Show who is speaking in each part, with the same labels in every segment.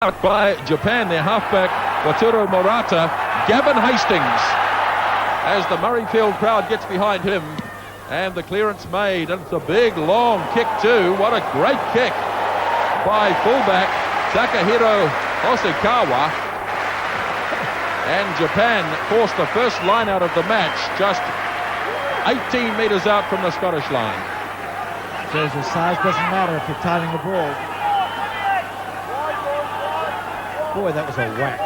Speaker 1: out by Japan, their halfback Wataru Murata. Gavin Hastings, as the Murrayfield crowd gets behind him, and the clearance made, and it's a big long kick too. What a great kick by fullback Takahiro Hosokawa, and Japan forced the first line out of the match just 18 metres out from the Scottish line.
Speaker 2: Shows the size doesn't matter if you're timing the ball. Boy, that was a whack.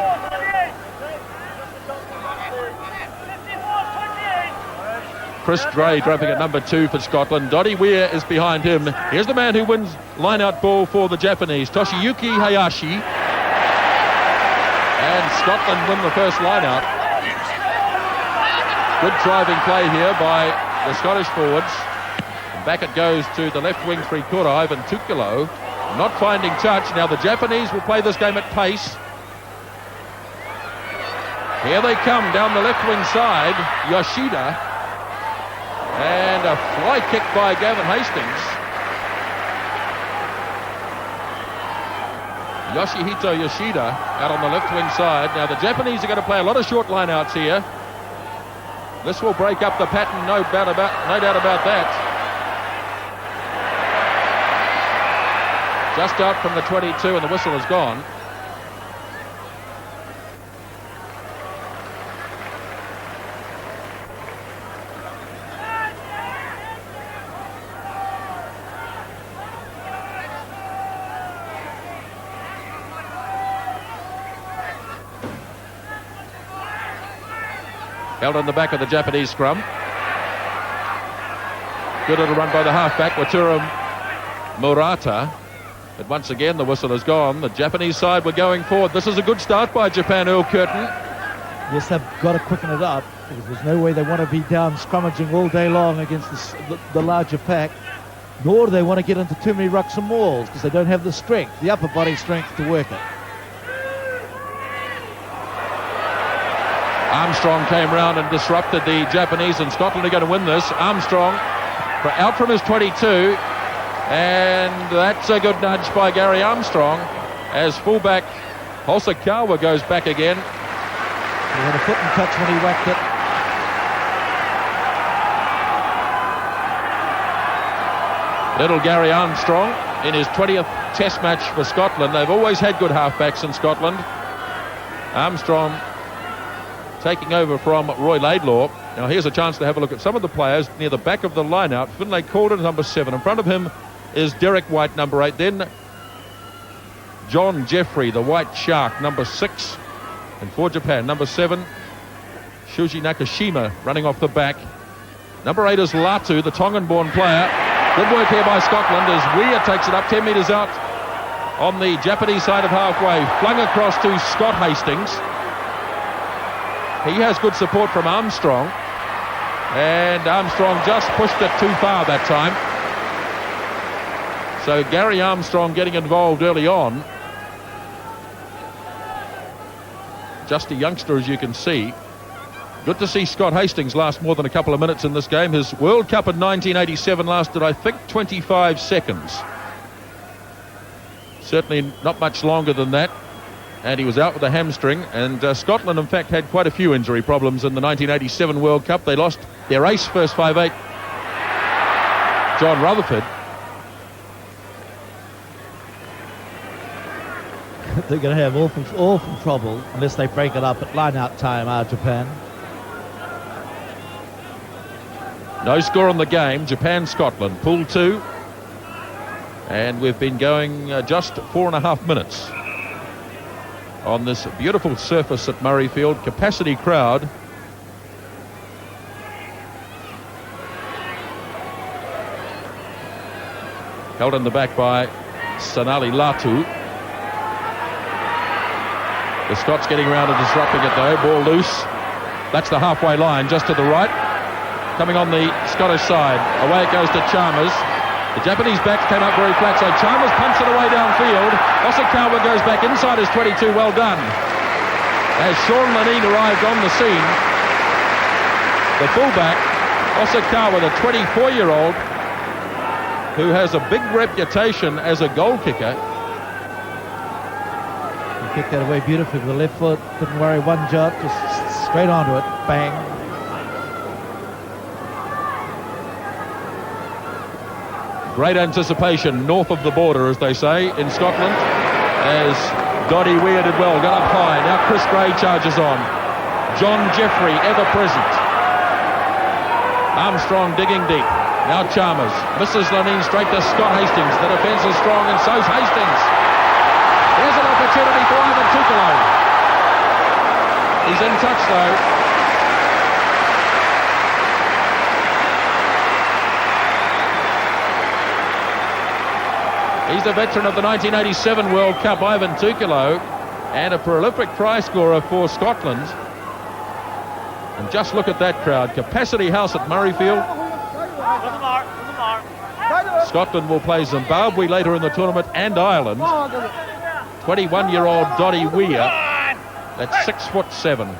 Speaker 1: Chris Gray dropping at number 2 for Scotland. Dottie Weir is behind him. Here's the man who wins line-out ball for the Japanese, Toshiyuki Hayashi. And Scotland win the first line-out. Good driving play here by the Scottish forwards. And back it goes to the left wing three-quarter, Ivan Tukalo. Not finding touch. Now the Japanese will play this game at pace. Here they come down the left wing side. Yoshida. And a fly kick by Gavin Hastings. Yoshihito Yoshida out on the left wing side. Now the Japanese are going to play a lot of short lineouts here. This will break up the pattern, no doubt about that. Just out from the 22 and the whistle is gone. Held on the back of the Japanese scrum. Good little run by the halfback, Wataru Murata. But once again, the whistle is gone. The Japanese side were going forward. This is a good start by Japan, Earl Curtin.
Speaker 2: Yes, they've got to quicken it up, because there's no way they want to be down scrummaging all day long against the larger pack, nor do they want to get into too many rucks and mauls, because they don't have the strength, the upper body strength to work it.
Speaker 1: Armstrong came round and disrupted the Japanese, and Scotland are going to win this. Armstrong out from his 22, and that's a good nudge by Gary Armstrong as fullback Hosokawa goes back again.
Speaker 2: He had a foot and touch when he whacked it.
Speaker 1: Little Gary Armstrong in his 20th test match for Scotland. They've always had good halfbacks in Scotland. Armstrong taking over from Roy Laidlaw. Now here's a chance to have a look at some of the players near the back of the line-out. Finlay Calder, number 7. In front of him is Derek White, number 8. Then John Jeffrey, the White Shark, number 6. And for Japan, number 7, Shuji Nakashima running off the back. Number 8 is Latu, the Tongan-born player. Good work here by Scotland as Weir takes it up 10 metres out on the Japanese side of halfway. Flung across to Scott Hastings. He has good support from Armstrong, and Armstrong just pushed it too far that time. So Gary Armstrong getting involved early on. Just a youngster, as you can see. Good to see Scott Hastings last more than a couple of minutes in this game. His World Cup in 1987 lasted, I think, 25 seconds. Certainly not much longer than that. And he was out with a hamstring, and Scotland in fact had quite a few injury problems in the 1987 World Cup. They lost their ace first 5'8", John Rutherford.
Speaker 2: They're going to have awful trouble unless they break it up at line-out time, Japan.
Speaker 1: No score on the game, Japan-Scotland, Pool 2. And we've been going just 4.5 minutes. On this beautiful surface at Murrayfield, capacity crowd. Held in the back by Sanali Latu. The Scots getting around and disrupting it though. Ball loose. That's the halfway line, just to the right. Coming on the Scottish side. Away it goes to Chalmers. The Japanese backs came up very flat, so Chalmers punts it away downfield. Hosokawa goes back inside his 22. Well done. As Sean Lanine arrived on the scene, the fullback, Hosokawa, the 24-year-old, who has a big reputation as a goal kicker,
Speaker 2: Kicked that away beautifully with the left foot. Didn't worry one jot, just straight onto it. Bang.
Speaker 1: Great anticipation north of the border, as they say, in Scotland, as Doddy Weir did well. Got up high. Now Chris Gray charges on. John Jeffrey, ever present. Armstrong digging deep. Now Chalmers. Misses Lanine straight to Scott Hastings. The defence is strong, and so's Hastings. There's an opportunity for Ivan Tukalo. He's in touch, though. He's the veteran of the 1987 World Cup, Ivan Tukalo, and a prolific try scorer for Scotland. And just look at that crowd. Capacity house at Murrayfield. Scotland will play Zimbabwe later in the tournament, and Ireland. 21-year-old Doddy Weir. That's 6'7".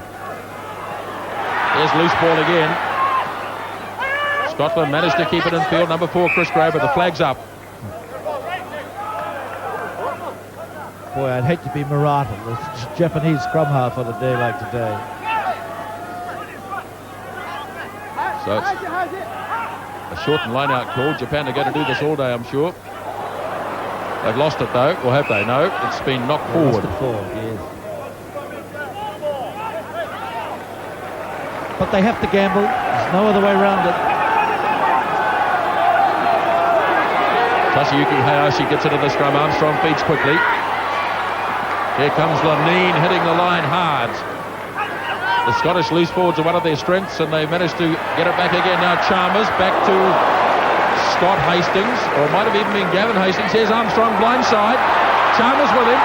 Speaker 1: There's loose ball again. Scotland managed to keep it in field. Number 4, Chris Gray, but the flag's up.
Speaker 2: Boy, I'd hate to be Murata, the Japanese scrum half on a day like today.
Speaker 1: So it's a shortened line-out call. Japan are going to do this all day, I'm sure. They've lost it, though. Or have they? No, it's been knocked forward.
Speaker 2: Yes. But they have to gamble. There's no other way around it.
Speaker 1: Tasayuki Hayashi gets into the scrum. Armstrong feeds quickly. Here comes Lanine hitting the line hard. The Scottish loose forwards are one of their strengths, and they managed to get it back again. Now Chalmers back to Scott Hastings, or it might have even been Gavin Hastings. Here's Armstrong blindside. Chalmers with him.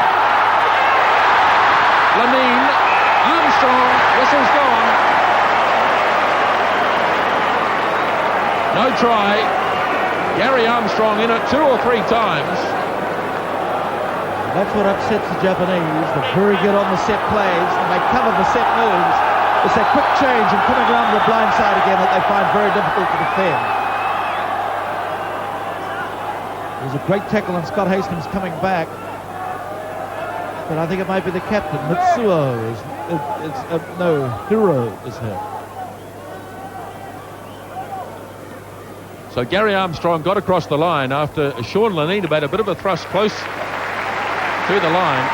Speaker 1: Lanine. Armstrong. Whistle's gone. No try. Gary Armstrong in it 2 or 3 times.
Speaker 2: That's what upsets the Japanese. They're very good on the set plays, and they cover the set moves. It's that quick change and coming around the blind side again that they find very difficult to defend. There's a great tackle on Scott Hastings coming back, but I think it might be the captain. Mitsuo Hiro is hurt.
Speaker 1: So Gary Armstrong got across the line after Sean Lanine made a bit of a thrust close to the line.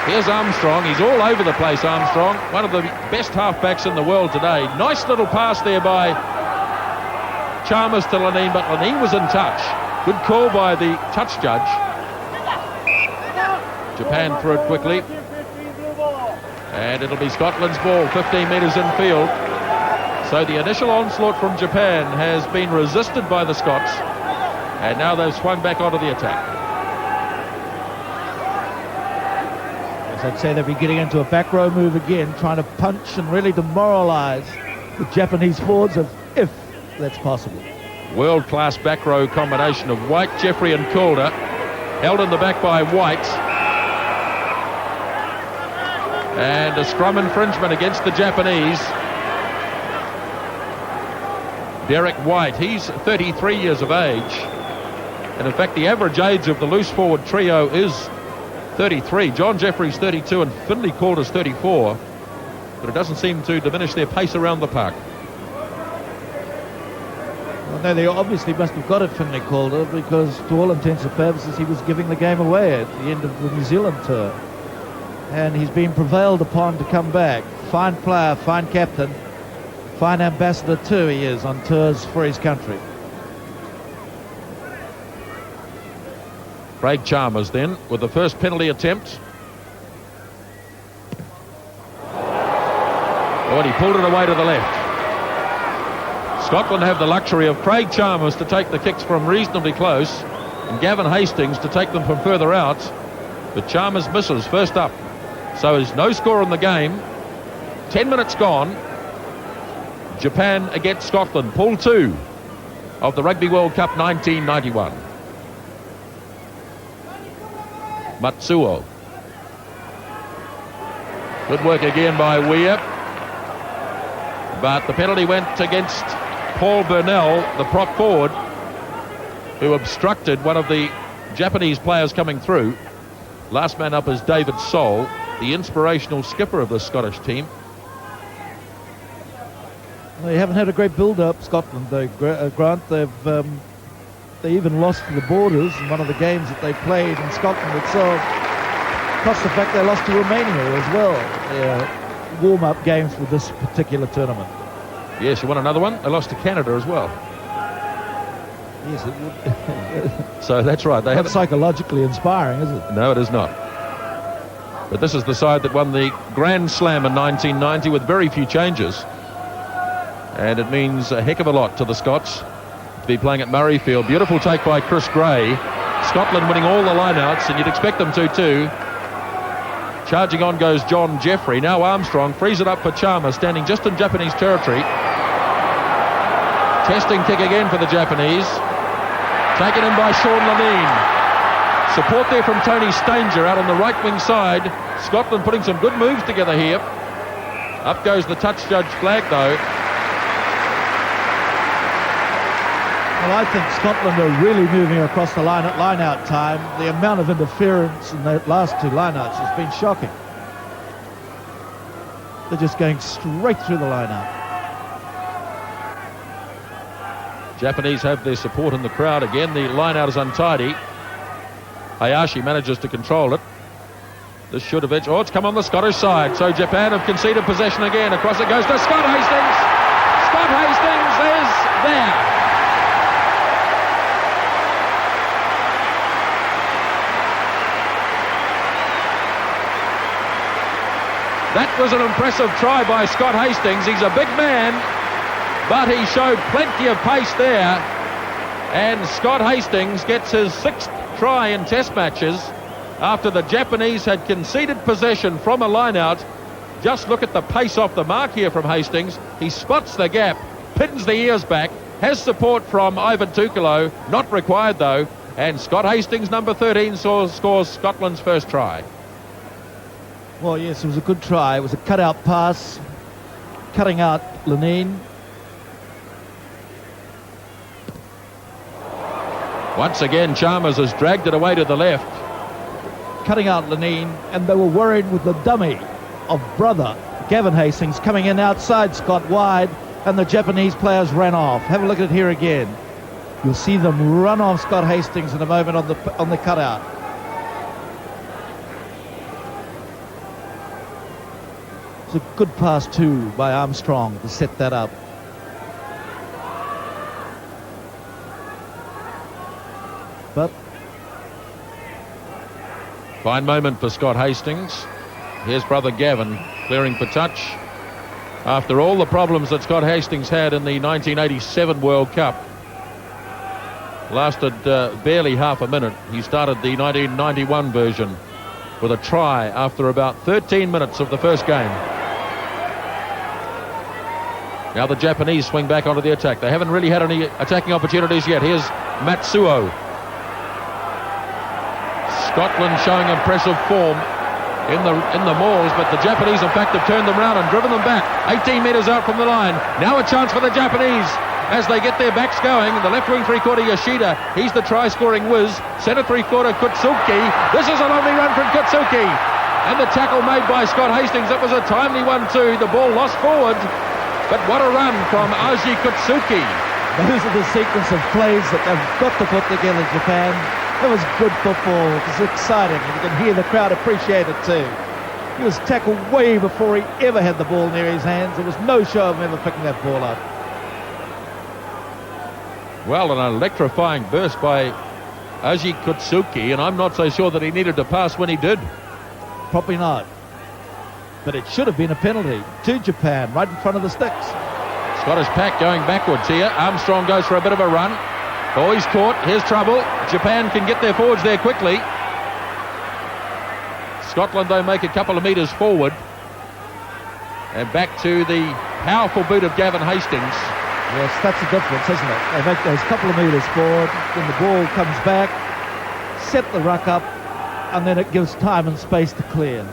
Speaker 1: Here's Armstrong. He's all over the place, Armstrong. One of the best halfbacks in the world today. Nice little pass there by Chalmers to Lanine, but Lanine was in touch. Good call by the touch judge. Japan threw it quickly. And it'll be Scotland's ball, 15 metres in field. So the initial onslaught from Japan has been resisted by the Scots. And now they've swung back onto the attack.
Speaker 2: I'd say they'll be getting into a back row move again, trying to punch and really demoralise the Japanese forwards, if that's possible.
Speaker 1: World-class back row combination of White, Jeffrey and Calder, held in the back by White. And a scrum infringement against the Japanese. Derek White, he's 33 years of age. And in fact, the average age of the loose forward trio is 33. John Jeffrey's 32 and Finlay Calder's 34. But it doesn't seem to diminish their pace around the park.
Speaker 2: Well, no, they obviously must have got it, Finlay Calder, because to all intents and purposes he was giving the game away at the end of the New Zealand tour. And he's been prevailed upon to come back. Fine player, fine captain, fine ambassador too he is on tours for his country.
Speaker 1: Craig Chalmers then with the first penalty attempt. Oh, and he pulled it away to the left. Scotland have the luxury of Craig Chalmers to take the kicks from reasonably close and Gavin Hastings to take them from further out. But Chalmers misses first up. So there's no score in the game. 10 minutes gone. Japan against Scotland. Pool 2 of the Rugby World Cup 1991. Matsuo. Good work again by Weir. But the penalty went against Paul Burnell, the prop forward, who obstructed one of the Japanese players coming through. Last man up is David Soul, the inspirational skipper of the Scottish team.
Speaker 2: They haven't had a great build-up, Scotland, though, Grant. They even lost to the Borders in one of the games that they played in Scotland itself. Plus the fact they lost to Romania as well. Their warm-up games for this particular tournament.
Speaker 1: Yes, you want another one? They lost to Canada as well.
Speaker 2: Yes, it would.
Speaker 1: So that's right. They
Speaker 2: Not psychologically inspiring, is it?
Speaker 1: No, it is not. But this is the side that won the Grand Slam in 1990 with very few changes. And it means a heck of a lot to the Scots to be playing at Murrayfield. Beautiful take by Chris Gray. Scotland winning all the lineouts, and you'd expect them to too. Charging on goes John Jeffrey. Now Armstrong frees it up for Chalmers, standing just in Japanese territory. Testing kick again for the Japanese. Taken in by Sean Lanine. Support there from Tony Stanger out on the right wing side. Scotland putting some good moves together here. Up goes the touch judge flag though.
Speaker 2: Well, I think Scotland are really moving across the line at line-out time. The amount of interference in the last two line-outs has been shocking. They're just going straight through the line-out.
Speaker 1: Japanese have their support in the crowd again. The line-out is untidy. Hayashi manages to control it. This should have edged. Oh, it's come on the Scottish side. So Japan have conceded possession again. Across it goes to Scott Hastings. Scott Hastings is there. That was an impressive try by Scott Hastings. He's a big man, but he showed plenty of pace there. And Scott Hastings gets his 6th try in Test matches after the Japanese had conceded possession from a line-out. Just look at the pace off the mark here from Hastings. He spots the gap, pins the ears back, has support from Ivan Tukalo, not required though, and Scott Hastings, number 13, scores Scotland's first try.
Speaker 2: Well, yes, it was a good try. It was a cut-out pass, cutting out Lanine.
Speaker 1: Once again, Chalmers has dragged it away to the left.
Speaker 2: Cutting out Lanine, and they were worried with the dummy of brother Gavin Hastings coming in outside Scott wide, and the Japanese players ran off. Have a look at it here again. You'll see them run off Scott Hastings in a moment on the cutout. It's a good pass too by Armstrong to set that up. But
Speaker 1: fine moment for Scott Hastings. Here's brother Gavin clearing for touch. After all the problems that Scott Hastings had in the 1987 World Cup, lasted barely half a minute. He started the 1991 version with a try after about 13 minutes of the first game. Now the Japanese swing back onto the attack. They haven't really had any attacking opportunities yet. Here's Matsuo. Scotland showing impressive form in the mauls, but the Japanese in fact have turned them round and driven them back 18 metres out from the line. Now a chance for the Japanese as they get their backs going. The left wing three-quarter Yoshida, he's the try-scoring whiz. Centre three-quarter Kutsuki. This is a lovely run from Kutsuki, and the tackle made by Scott Hastings. It was a timely one too. The ball lost forward, but what a run from Aji Kutsuki.
Speaker 2: Those are the sequence of plays that they've got to put together, Japan. It was good football. It was exciting, and you can hear the crowd appreciate it too. He was tackled way before he ever had the ball near his hands. There was no show of him ever picking that ball up.
Speaker 1: Well, an electrifying burst by Aji Kutsuki, and I'm not so sure that he needed to pass when he did.
Speaker 2: Probably not. But it should have been a penalty to Japan, right in front of the sticks.
Speaker 1: Scottish pack going backwards here. Armstrong goes for a bit of a run. Oh, he's caught. Here's trouble. Japan can get their forwards there quickly. Scotland, though, make a couple of metres forward. And back to the powerful boot of Gavin Hastings.
Speaker 2: Yes, that's the difference, isn't it? They make those couple of metres forward, then the ball comes back, set the ruck up, and then it gives time and space to clear.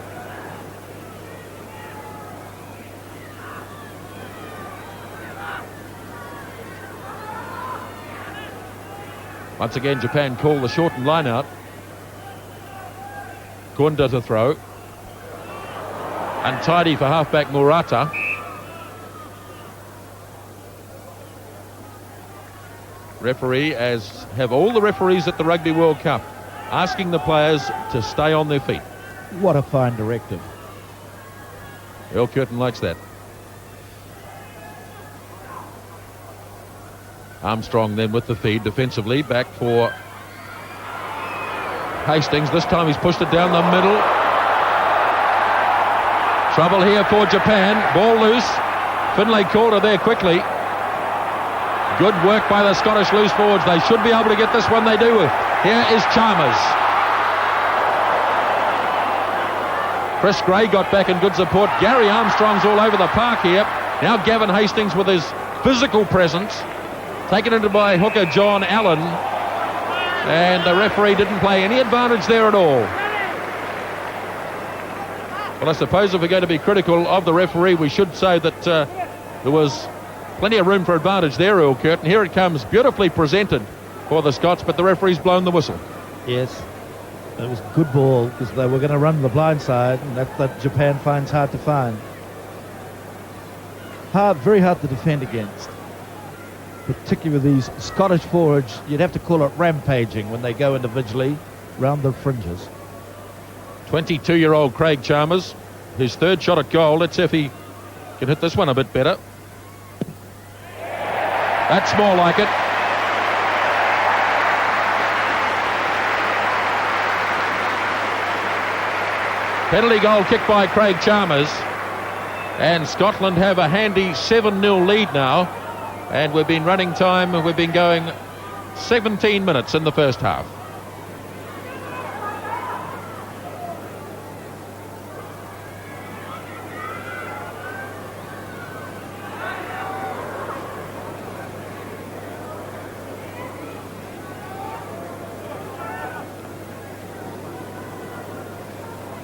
Speaker 1: Once again, Japan call the shortened line out. Gunda to throw. Untidy for halfback Murata. Referee, as have all the referees at the Rugby World Cup, asking the players to stay on their feet.
Speaker 2: What a fine directive.
Speaker 1: Earl Curtin likes that. Armstrong then with the feed defensively, back for Hastings. This time he's pushed it down the middle. Trouble here for Japan. Ball loose. Finlay caught her there quickly. Good work by the Scottish loose forwards. They should be able to get this one. They do. Here is Chalmers. Chris Gray got back in good support. Gary Armstrong's all over the park here. Now Gavin Hastings with his physical presence. Taken into by hooker John Allen. And the referee didn't play any advantage there at all. Well, I suppose if we're going to be critical of the referee, we should say that there was plenty of room for advantage there, Earl Curtin. Here it comes, beautifully presented for the Scots, but the referee's blown the whistle.
Speaker 2: Yes, it was a good ball because they were going to run the blind side, and that Japan finds hard to find. Very hard to defend against. Particularly with these Scottish forwards, you'd have to call it rampaging when they go individually round the fringes.
Speaker 1: 22-year-old Craig Chalmers, his third shot at goal. Let's see if he can hit this one a bit better. That's more like it. Penalty goal kicked by Craig Chalmers. And Scotland have a handy 7-0 lead now. And we've been running time, we've been going 17 minutes in the first half.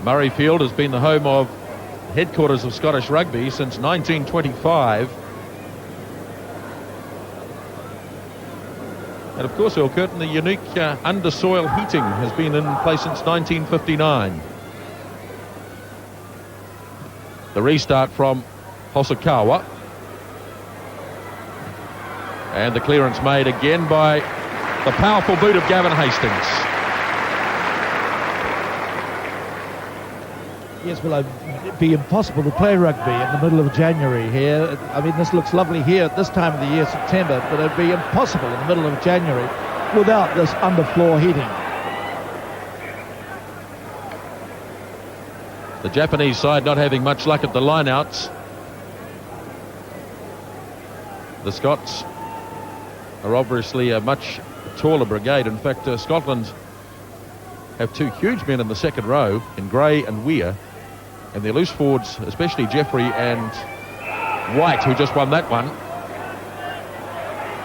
Speaker 1: Murrayfield has been the home of headquarters of Scottish rugby since 1925. And of course, Earl Curtin, the unique under-soil heating has been in place since 1959. The restart from Hosokawa. And the clearance made again by the powerful boot of Gavin Hastings.
Speaker 2: Yes, well, it'd be impossible to play rugby in the middle of January here. I mean, this looks lovely here at this time of the year, September, but it'd be impossible in the middle of January without this underfloor heating.
Speaker 1: The Japanese side not having much luck at the lineouts. The Scots are obviously a much taller brigade. In fact, Scotland have two huge men in the second row in Gray and Weir. And their loose forwards, especially Jeffrey and White, who just won that one,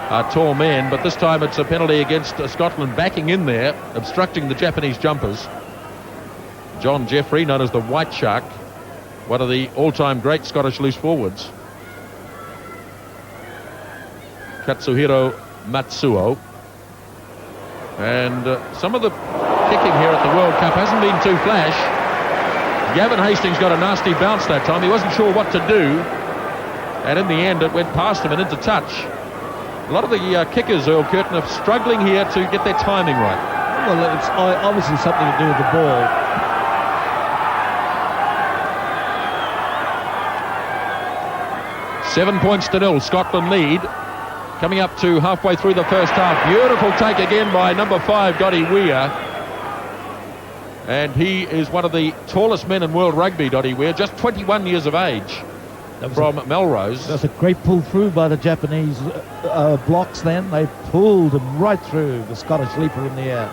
Speaker 1: are tall men. But this time it's a penalty against Scotland backing in there, obstructing the Japanese jumpers. John Jeffrey, known as the White Shark, one of the all-time great Scottish loose forwards. Katsuhiro Matsuo. And some of the kicking here at the World Cup hasn't been too flash. Gavin Hastings got a nasty bounce that time. He wasn't sure what to do. And in the end, it went past him and into touch. A lot of the kickers, Earl Curtin, are struggling here to get their timing right.
Speaker 2: Well, it's obviously something to do with the ball.
Speaker 1: Seven points to 0. Scotland lead. Coming up to halfway through the first half. Beautiful take again by number 5, Dottie Weir. And he is one of the tallest men in world rugby, Dottie Weir, just 21 years of age from Melrose.
Speaker 2: That's a great pull through by the Japanese blocks then. They pulled him right through the Scottish leaper in the air.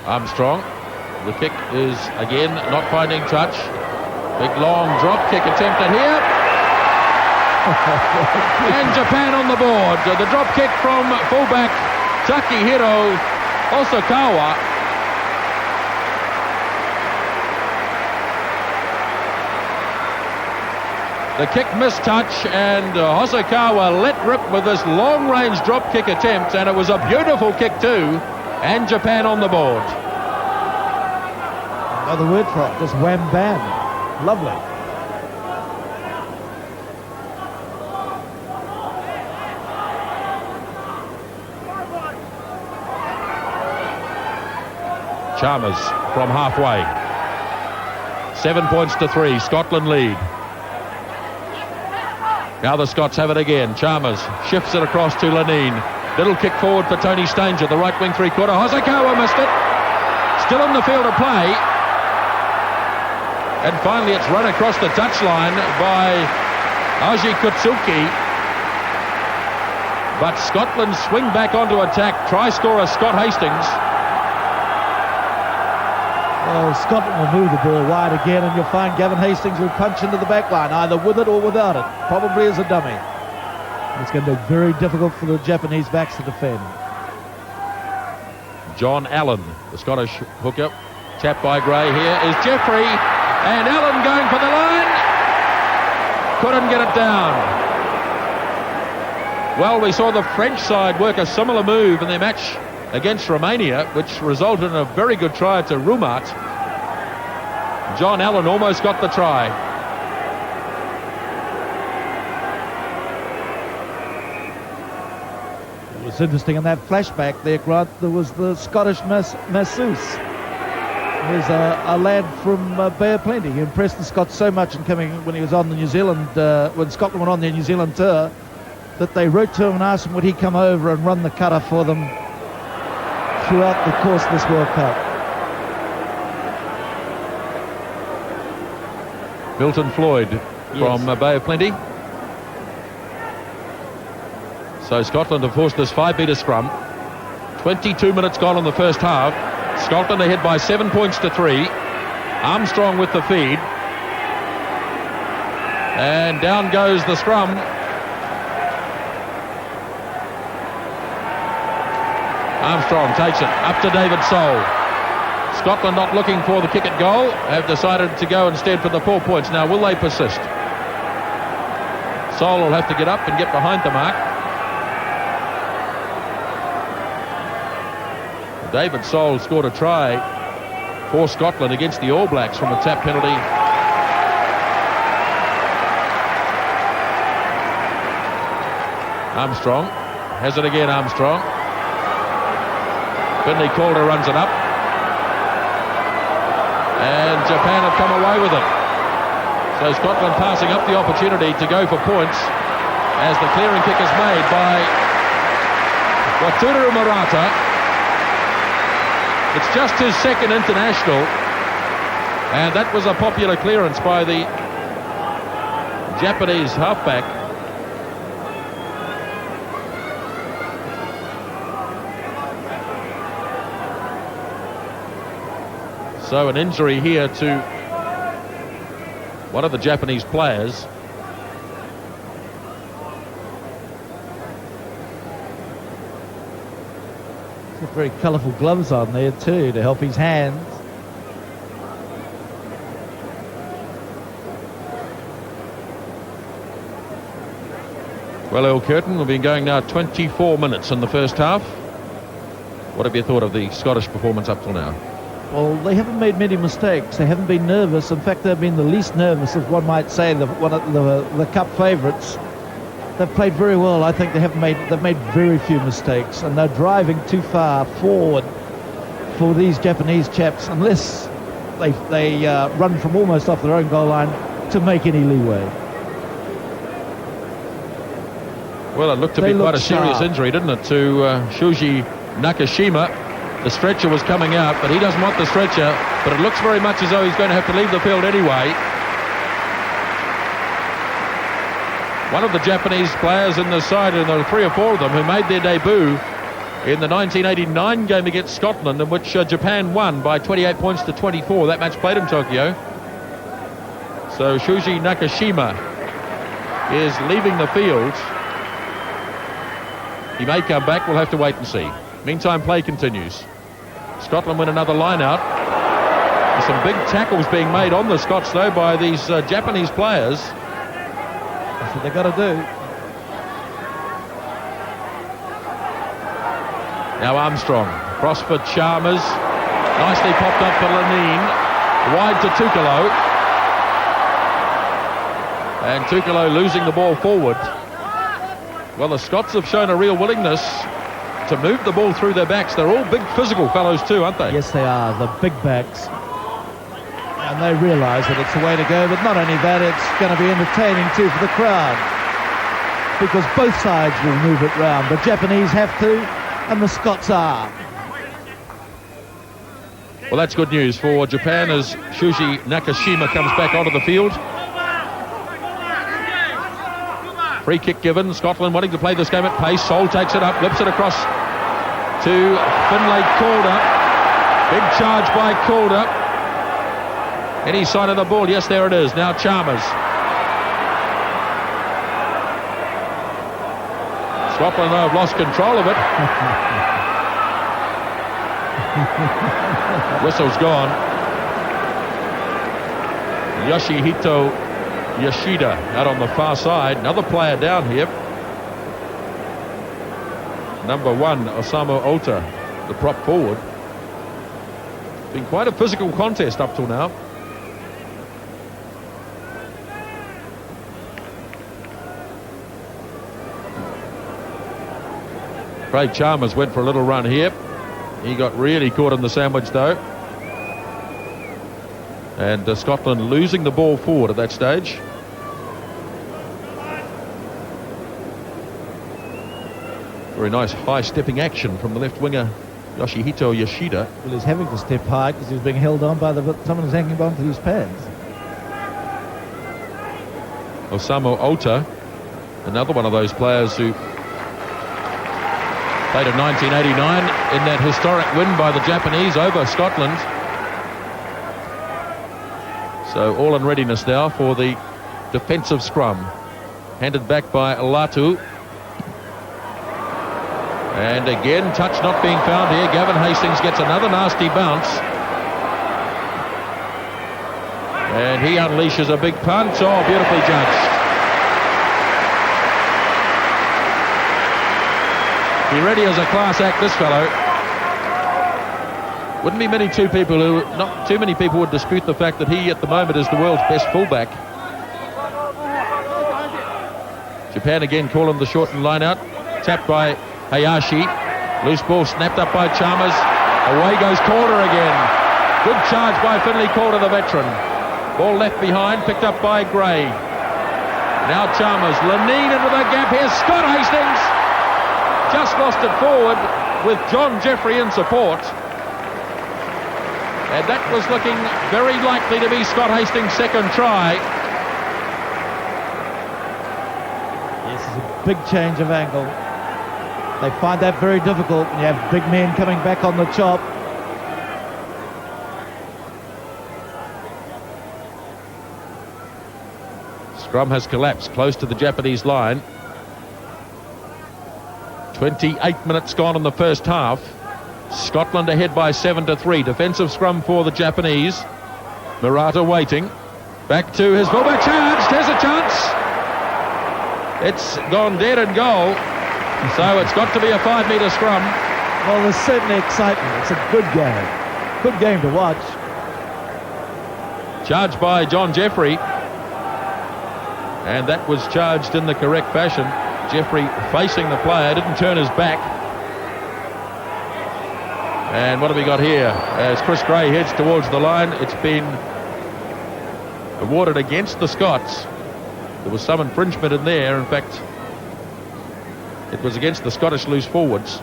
Speaker 1: Armstrong. The kick is, again, not finding touch. Big long drop kick attempted here. And Japan on the board. The drop kick from fullback Takehiro Hosokawa. The kick missed touch, and Hosokawa let rip with this long-range drop kick attempt, and it was a beautiful kick too. And Japan on the board.
Speaker 2: Another word for it, just wham bam. Lovely.
Speaker 1: Chalmers from halfway. 7 points to 3. Scotland lead. Now the Scots have it again. Chalmers shifts it across to Lanine. Little kick forward for Tony Stanger, the right wing three-quarter. Hosokawa missed it. Still in the field of play. And finally it's run across the touchline by Aji Kutsuki. But Scotland swing back onto attack. Try scorer Scott Hastings.
Speaker 2: Well, Scotland will move the ball wide again, and you'll find Gavin Hastings will punch into the back line, either with it or without it, probably as a dummy. It's going to be very difficult for the Japanese backs to defend.
Speaker 1: John Allen, the Scottish hooker, tapped by Gray. Here is Jeffrey, and Allen going for the line. Couldn't get it down. Well, we saw the French side work a similar move in their match against Romania, which resulted in a very good try to Rumat. John Allen almost got the try.
Speaker 2: It was interesting in that flashback there, Grant, there was the Scottish masseuse. There's a lad from Bay of Plenty. He impressed the Scots so much in coming when he was on the New Zealand, when Scotland went on their New Zealand tour, that they wrote to him and asked him would he come over and run the cutter for them throughout the course of this World Cup.
Speaker 1: Milton Floyd from Bay of Plenty. So Scotland have forced this 5-metre scrum. 22 minutes gone in the first half. Scotland ahead by 7 points to 3. Armstrong with the feed. And down goes the scrum. Armstrong takes it up to David Soul. Scotland not looking for the kick at goal, have decided to go instead for the 4 points. Now will they persist? Soul will have to get up and get behind the mark. David Soul scored a try for Scotland against the All Blacks from a tap penalty. Armstrong has it again. Armstrong. Finley Calder runs it up. And Japan have come away with it. So Scotland passing up the opportunity to go for points as the clearing kick is made by Wataru Murata. It's just his second international, and that was a popular clearance by the Japanese halfback. So an injury here to one of the Japanese players.
Speaker 2: Very colourful gloves on there too to help his hands.
Speaker 1: Well, Earl Curtin, we've been going now 24 minutes in the first half. What have you thought of the Scottish performance up till now?
Speaker 2: Well, they haven't made many mistakes. They haven't been nervous. In fact, they've been the least nervous, if one might say, one of the Cup favourites. They've played very well. I think they've made very few mistakes, and they're driving too far forward for these Japanese chaps, unless they run from almost off their own goal line to make any leeway.
Speaker 1: Well, it looked to be quite a serious injury, didn't it, to Shuji Nakashima. The stretcher was coming out, but he doesn't want the stretcher, but it looks very much as though he's going to have to leave the field anyway. One of the Japanese players in the side, and there were 3 or 4 of them who made their debut in the 1989 game against Scotland, in which Japan won by 28 points to 24. That match played in Tokyo. So Shuji Nakashima is leaving the field. He may come back. We'll have to wait and see. Meantime, play continues. Scotland win another line-out. There's some big tackles being made on the Scots, though, by these Japanese players.
Speaker 2: That's what they've got to do.
Speaker 1: Now Armstrong Cross for Chalmers. Nicely popped up for Lenine. Wide to Tukalo. And Tukalo losing the ball forward. Well, the Scots have shown a real willingness to move the ball through their backs. They're all big physical fellows too, aren't they?
Speaker 2: Yes, they are, the big backs. And they realise that it's the way to go, but not only that, it's going to be entertaining too for the crowd. Because both sides will move it round. The Japanese have to, and the Scots are.
Speaker 1: Well, that's good news for Japan as Shuji Nakashima comes back onto the field. Free kick given. Scotland wanting to play this game at pace. Sol takes it up, whips it across to Finlay Calder. Big charge by Calder. Any sign of the ball? Yes, there it is. Now Chalmers. Scotland have lost control of it. Whistle's gone. Yoshihito Yoshida out on the far side. Another player down here. Number 1, Osamu Ota, the prop forward. Been quite a physical contest up till now. Craig Chalmers went for a little run here. He got really caught in the sandwich though. And Scotland losing the ball forward at that stage. Very nice high stepping action from the left winger Yoshihito Yoshida.
Speaker 2: Well, he's having to step high because he's being held on by someone who's hanging on to his pants.
Speaker 1: Osamu Ota, another one of those players who played in 1989 in that historic win by the Japanese over Scotland. So all in readiness now for the defensive scrum. Handed back by Latu. And again, touch not being found here. Gavin Hastings gets another nasty bounce. And he unleashes a big punch. Oh, beautifully judged. Be ready as a class act, this fellow. Wouldn't be not too many people would dispute the fact that he at the moment is the world's best fullback. Japan again calling the shortened line out. Tapped by Hayashi. Loose ball snapped up by Chalmers. Away goes Calder again. Good charge by Finlay Calder, the veteran. Ball left behind, picked up by Gray. Now Chalmers. Lenine into the gap here. Scott Hastings just lost it forward with John Jeffrey in support. And that was looking very likely to be Scott Hastings' second try.
Speaker 2: This is a big change of angle. They find that very difficult when you have big men coming back on the chop.
Speaker 1: Scrum has collapsed close to the Japanese line. 28 minutes gone in the first half. Scotland ahead by 7-3. Defensive scrum for the Japanese. Murata waiting. Back to his fullback. Charged. There's a chance. It's gone dead and goal. So it's got to be a 5-metre scrum.
Speaker 2: Well, there's certainly excitement. It's a good game. Good game to watch.
Speaker 1: Charged by John Jeffrey. And that was charged in the correct fashion. Jeffrey facing the player, didn't turn his back. And what have we got here? As Chris Gray heads towards the line, it's been awarded against the Scots. There was some infringement in there. In fact, it was against the Scottish loose forwards.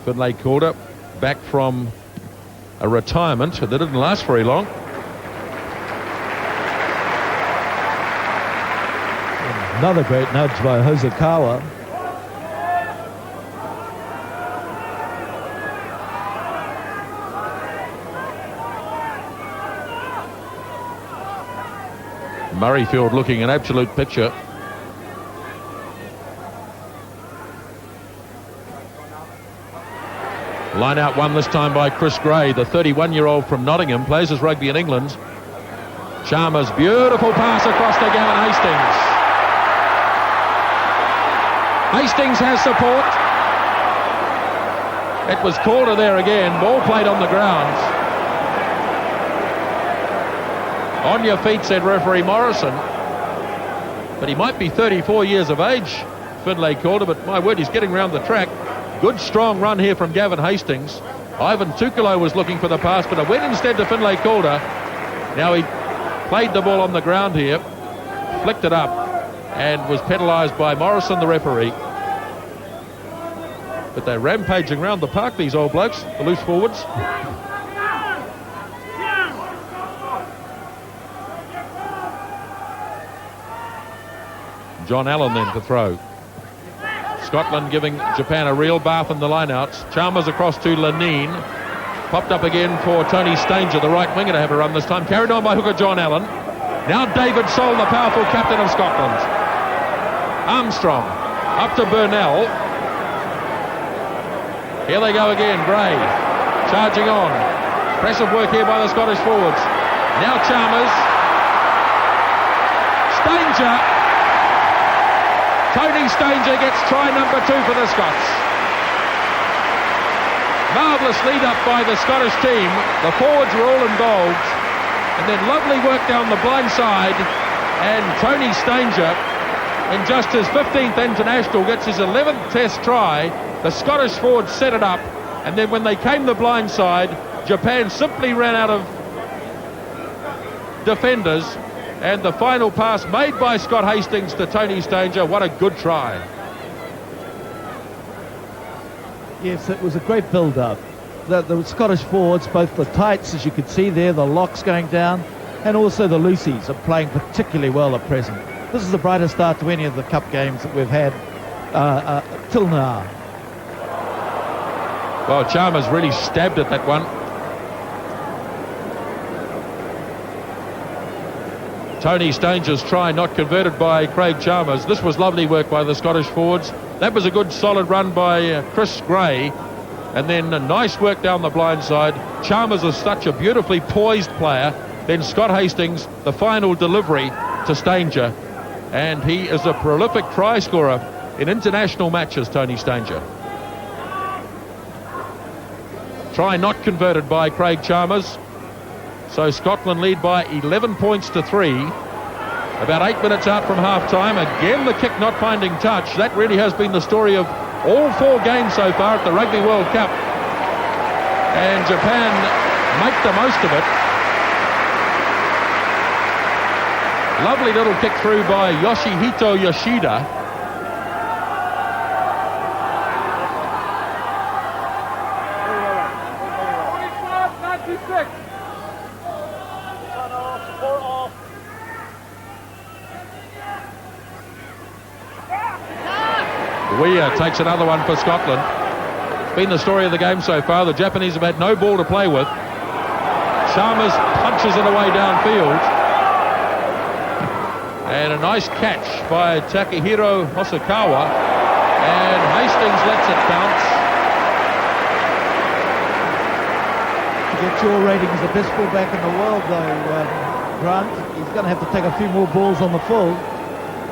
Speaker 1: Finlay Calder back from a retirement that didn't last very long.
Speaker 2: Another great nudge by Hosokawa.
Speaker 1: Murrayfield looking an absolute picture. Line out one this time by Chris Gray, the 31-year-old from Nottingham, plays his rugby in England. Chalmers, beautiful pass across to Gavin Hastings. Hastings has support. It was Calder there again. Ball played on the ground. On your feet, said referee Morrison. But he might be 34 years of age, Finlay Calder, but my word, he's getting round the track. Good strong run here from Gavin Hastings. Ivan Tukalo was looking for the pass, but it went instead to Finlay Calder. Now he played the ball on the ground here, flicked it up, and was penalised by Morrison, the referee. But they're rampaging around the park, these old blokes, the loose forwards. John Allen then to throw. Scotland giving Japan a real bath in the lineouts. Chalmers across to Lenine. Popped up again for Tony Stanger, the right winger, to have a run this time. Carried on by hooker John Allen. Now David Soul, the powerful captain of Scotland. Armstrong up to Burnell. Here they go again. Gray charging on. Impressive work here by the Scottish forwards. Now Chalmers. Stanger. Tony Stanger gets try number 2 for the Scots. Marvellous lead up by the Scottish team. The forwards were all involved. And then lovely work down the blind side. And Tony Stanger, in just his 15th international, gets his 11th test try. The Scottish forwards set it up. And then when they came the blind side, Japan simply ran out of defenders. And the final pass made by Scott Hastings to Tony Stanger. What a good try.
Speaker 2: Yes, it was a great build-up. The Scottish forwards, both the tights, as you could see there, the locks going down, and also the loosies are playing particularly well at present. This is the brightest start to any of the cup games that we've had till now.
Speaker 1: Well, Chalmers really stabbed at that one. Tony Stanger's try not converted by Craig Chalmers. This was lovely work by the Scottish forwards. That was a good solid run by Chris Gray. And then a nice work down the blind side. Chalmers is such a beautifully poised player. Then Scott Hastings, the final delivery to Stanger. And he is a prolific try scorer in international matches, Tony Stanger. Try not converted by Craig Chalmers. So Scotland lead by 11 points to 3. About 8 minutes out from half-time. Again, the kick not finding touch. That really has been the story of all 4 games so far at the Rugby World Cup. And Japan make the most of it. Lovely little kick through by Yoshihito Yoshida. Weir takes another one for Scotland. It's been the story of the game so far. The Japanese have had no ball to play with. Chalmers punches it away downfield. And a nice catch by Takehiro Hosokawa. And Hastings lets it bounce.
Speaker 2: To get your rating as the best fullback in the world, though, Grant, he's going to have to take a few more balls on the full.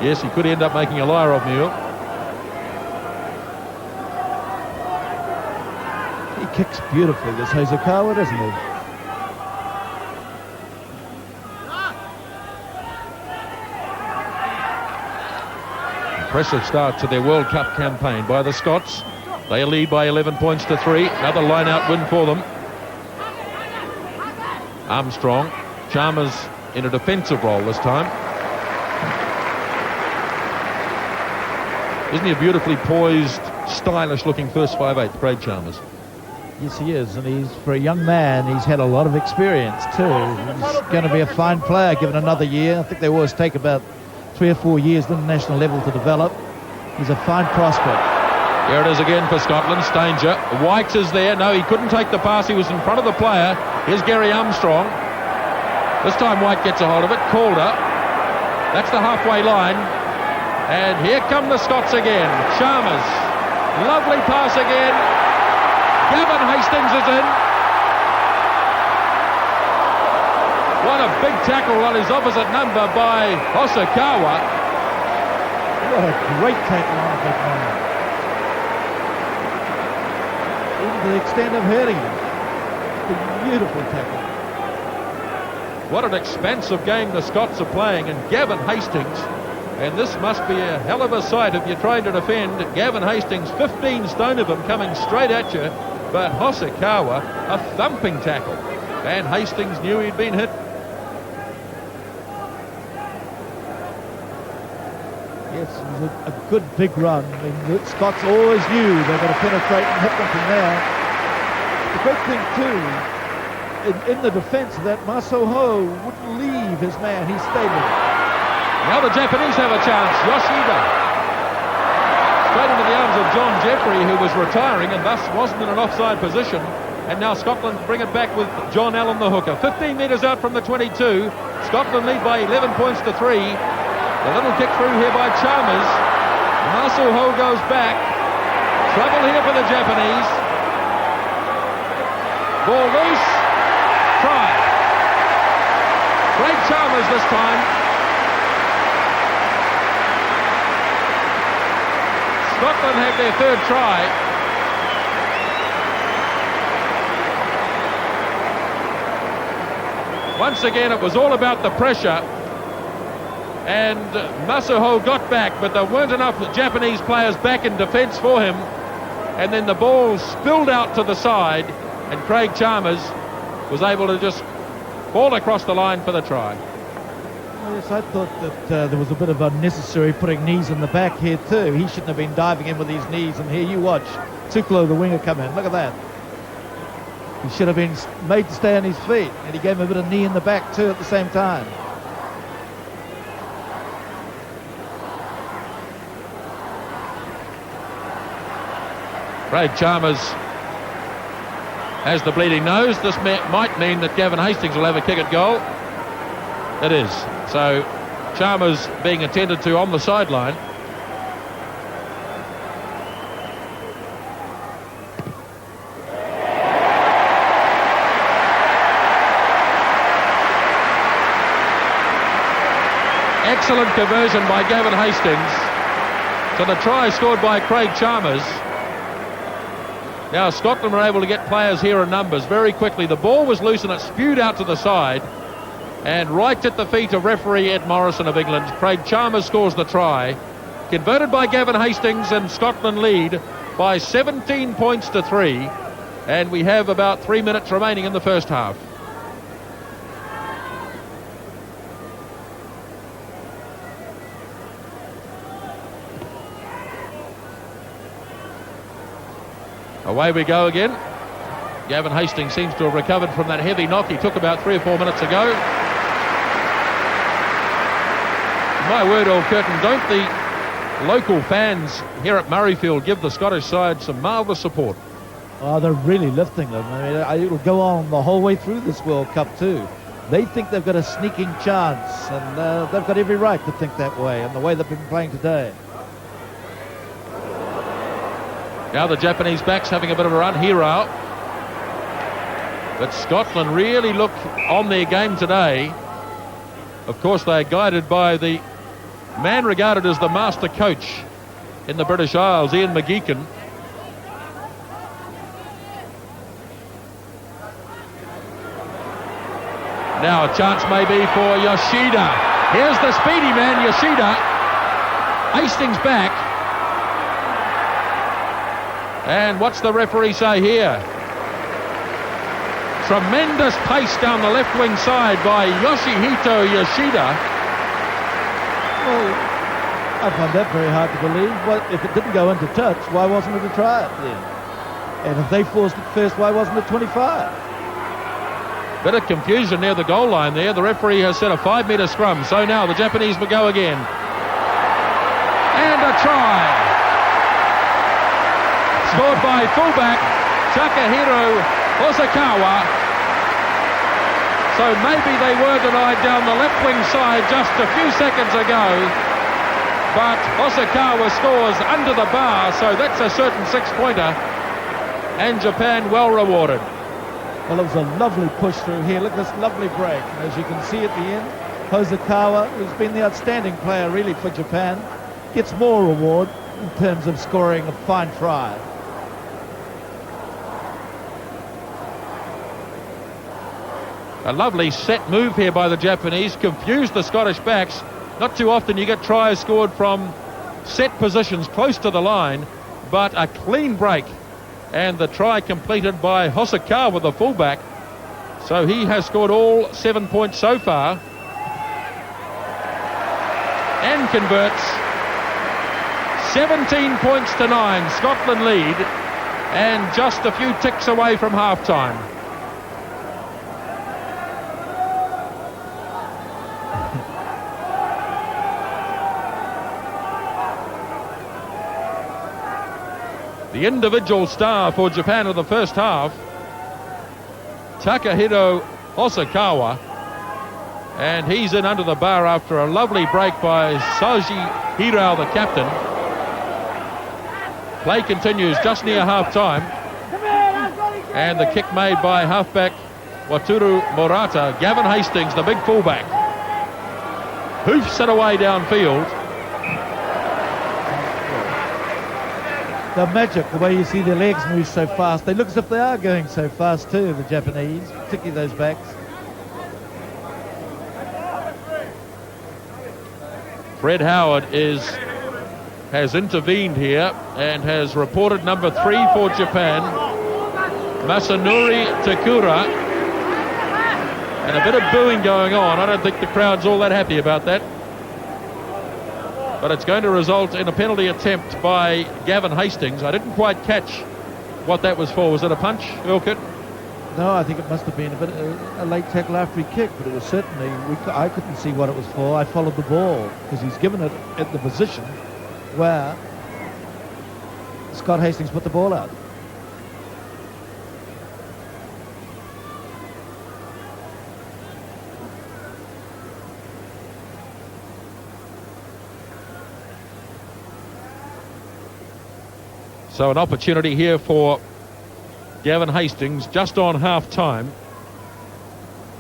Speaker 1: Yes, he could end up making a liar of Mule.
Speaker 2: He kicks beautifully, this Hosokawa, doesn't he?
Speaker 1: Impressive start to their World Cup campaign by the Scots. They lead by 11 points to 3. Another line-out win for them. Armstrong. Chalmers in a defensive role this time. Isn't he a beautifully poised, stylish-looking first 5'8", Craig Chalmers?
Speaker 2: Yes, he is, and he's, for a young man, he's had a lot of experience too. He's going to be a fine player given another year. I think they always take about 3 or 4 years at international level to develop. He's a fine prospect.
Speaker 1: Here it is again for Scotland. Stanger. White is there. No, he couldn't take the pass. He was in front of the player. Here's Gary Armstrong. This time White gets a hold of it. Calder. That's the halfway line. And here come the Scots again. Chalmers. Lovely pass again. Gavin Hastings is in. What a big tackle on his opposite number by Hosokawa.
Speaker 2: What a great tackle on a big man. Even to the extent of hurting him. A beautiful tackle.
Speaker 1: What an expansive game the Scots are playing, and Gavin Hastings, and this must be a hell of a sight if you're trying to defend Gavin Hastings, 15 stone of him coming straight at you, but Hosokawa, a thumping tackle, and Hastings knew he'd been hit.
Speaker 2: Yes, it was a good big run. I mean, the Scots always knew they were going to penetrate and hit them from there. The great thing too, in the defence of that, Masoho wouldn't leave his man. He stayed with him.
Speaker 1: Now the Japanese have a chance. Yoshida straight into the arms of John Jeffrey, who was retiring and thus wasn't in an offside position. And now Scotland bring it back with John Allen, the hooker. 15 metres out from the 22. Scotland lead by 11 points to 3. A little kick through here by Chalmers. Masoho goes back. Trouble here for the Japanese. Ball loose. Try. Great Chalmers this time. Scotland have their third try. Once again, it was all about the pressure. And Masoho got back, but there weren't enough Japanese players back in defence for him. And then the ball spilled out to the side, and Craig Chalmers was able to just fall across the line for the try.
Speaker 2: Yes, I thought that there was a bit of unnecessary putting knees in the back here too. He shouldn't have been diving in with his knees, and here you watch Tuklo, the winger, come in. Look at that. He should have been made to stay on his feet, and he gave him a bit of knee in the back too at the same time.
Speaker 1: Craig Chalmers has the bleeding nose. This might mean that Gavin Hastings will have a kick at goal. It is. So Chalmers being attended to on the sideline. Excellent conversion by Gavin Hastings. So the try scored by Craig Chalmers. Now Scotland were able to get players here in numbers very quickly. The ball was loose and it spewed out to the side. And right at the feet of referee Ed Morrison of England, Craig Chalmers scores the try. Converted by Gavin Hastings, and Scotland lead by 17 points to 3. And we have about 3 minutes remaining in the first half. Away we go again. Gavin Hastings seems to have recovered from that heavy knock he took about 3 or 4 minutes ago. My word, old Curtin, don't the local fans here at Murrayfield give the Scottish side some marvellous support?
Speaker 2: Oh, they're really lifting them. I mean, it'll go on the whole way through this World Cup too. They think they've got a sneaking chance, and they've got every right to think that way, and the way they've been playing today.
Speaker 1: Now the Japanese backs having a bit of a run. Hero. But Scotland really look on their game today. Of course, they are guided by the man regarded as the master coach in the British Isles, Ian McGeechan. Now a chance maybe for Yoshida. Here's the speedy man, Yoshida. Hastings back. And what's the referee say here? Tremendous pace down the left wing side by Yoshihito Yoshida.
Speaker 2: Well, I find that very hard to believe. Well, if it didn't go into touch, why wasn't it a try then? And if they forced it first, why wasn't it 25?
Speaker 1: Bit of confusion near the goal line there. The referee has set a 5-metre scrum. So now the Japanese will go again. And a try. Scored by fullback Takahiro Hosokawa. So maybe they were denied down the left wing side just a few seconds ago. But Hosokawa scores under the bar, so that's a certain 6-pointer. And Japan well rewarded.
Speaker 2: Well, it was a lovely push through here. Look at this lovely break. And as you can see at the end, Hosokawa, who's been the outstanding player really for Japan, gets more reward in terms of scoring a fine try.
Speaker 1: A lovely set move here by the Japanese, confused the Scottish backs. Not too often you get tries scored from set positions close to the line, but a clean break. And the try completed by Hosokawa, the fullback. So he has scored all 7 points so far. And converts. 17 points to 9. Scotland lead. And just a few ticks away from half-time. The individual star for Japan in the first half, Takahiro Hosokawa, and he's in under the bar after a lovely break by Saji Hirao, the captain. Play continues just near half-time, and the kick made by halfback Wataru Murata. Gavin Hastings, the big fullback, hoofs it away downfield.
Speaker 2: The magic, the way you see their legs move so fast. They look as if they are going so fast too, the Japanese, particularly those backs.
Speaker 1: Fred Howard has intervened here and has reported number 3 for Japan, Masanori Takura. And a bit of booing going on. I don't think the crowd's all that happy about that. But it's going to result in a penalty attempt by Gavin Hastings. I didn't quite catch what that was for. Was it a punch, Wilkett?
Speaker 2: No, I think it must have been a late tackle after he kicked, but it was certainly, I couldn't see what it was for. I followed the ball because he's given it at the position where Scott Hastings put the ball out.
Speaker 1: So an opportunity here for Gavin Hastings just on half-time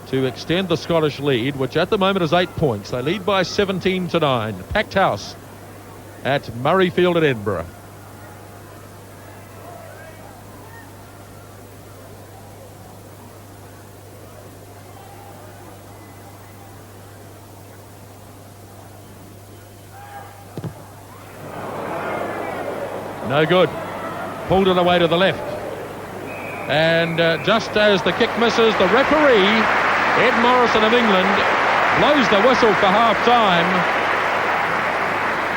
Speaker 1: to extend the Scottish lead, which at the moment is 8 points. They lead by 17 to 9. Packed house at Murrayfield at Edinburgh. No good. Pulled it away to the left. And just as the kick misses, the referee, Ed Morrison of England, blows the whistle for half-time.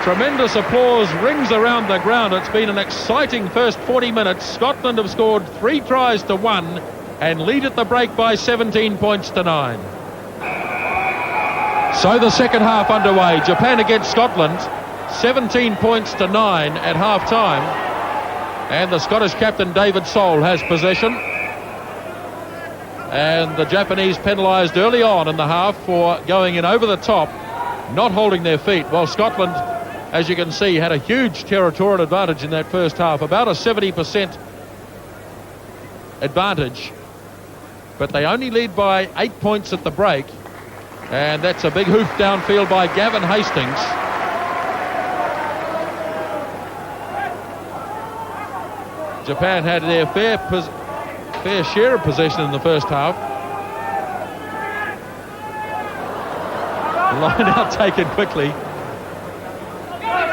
Speaker 1: Tremendous applause rings around the ground. It's been an exciting first 40 minutes. Scotland have scored 3 tries to 1 and lead at the break by 17 points to 9. So the second half underway. Japan against Scotland, 17 points to 9 at half-time. And the Scottish captain, David Soul, has possession. And the Japanese penalised early on in the half for going in over the top, not holding their feet. Well, Scotland, as you can see, had a huge territorial advantage in that first half, about a 70% advantage. But they only lead by 8 points at the break. And that's a big hoof downfield by Gavin Hastings. Japan had their fair share of possession in the first half. The line out taken quickly.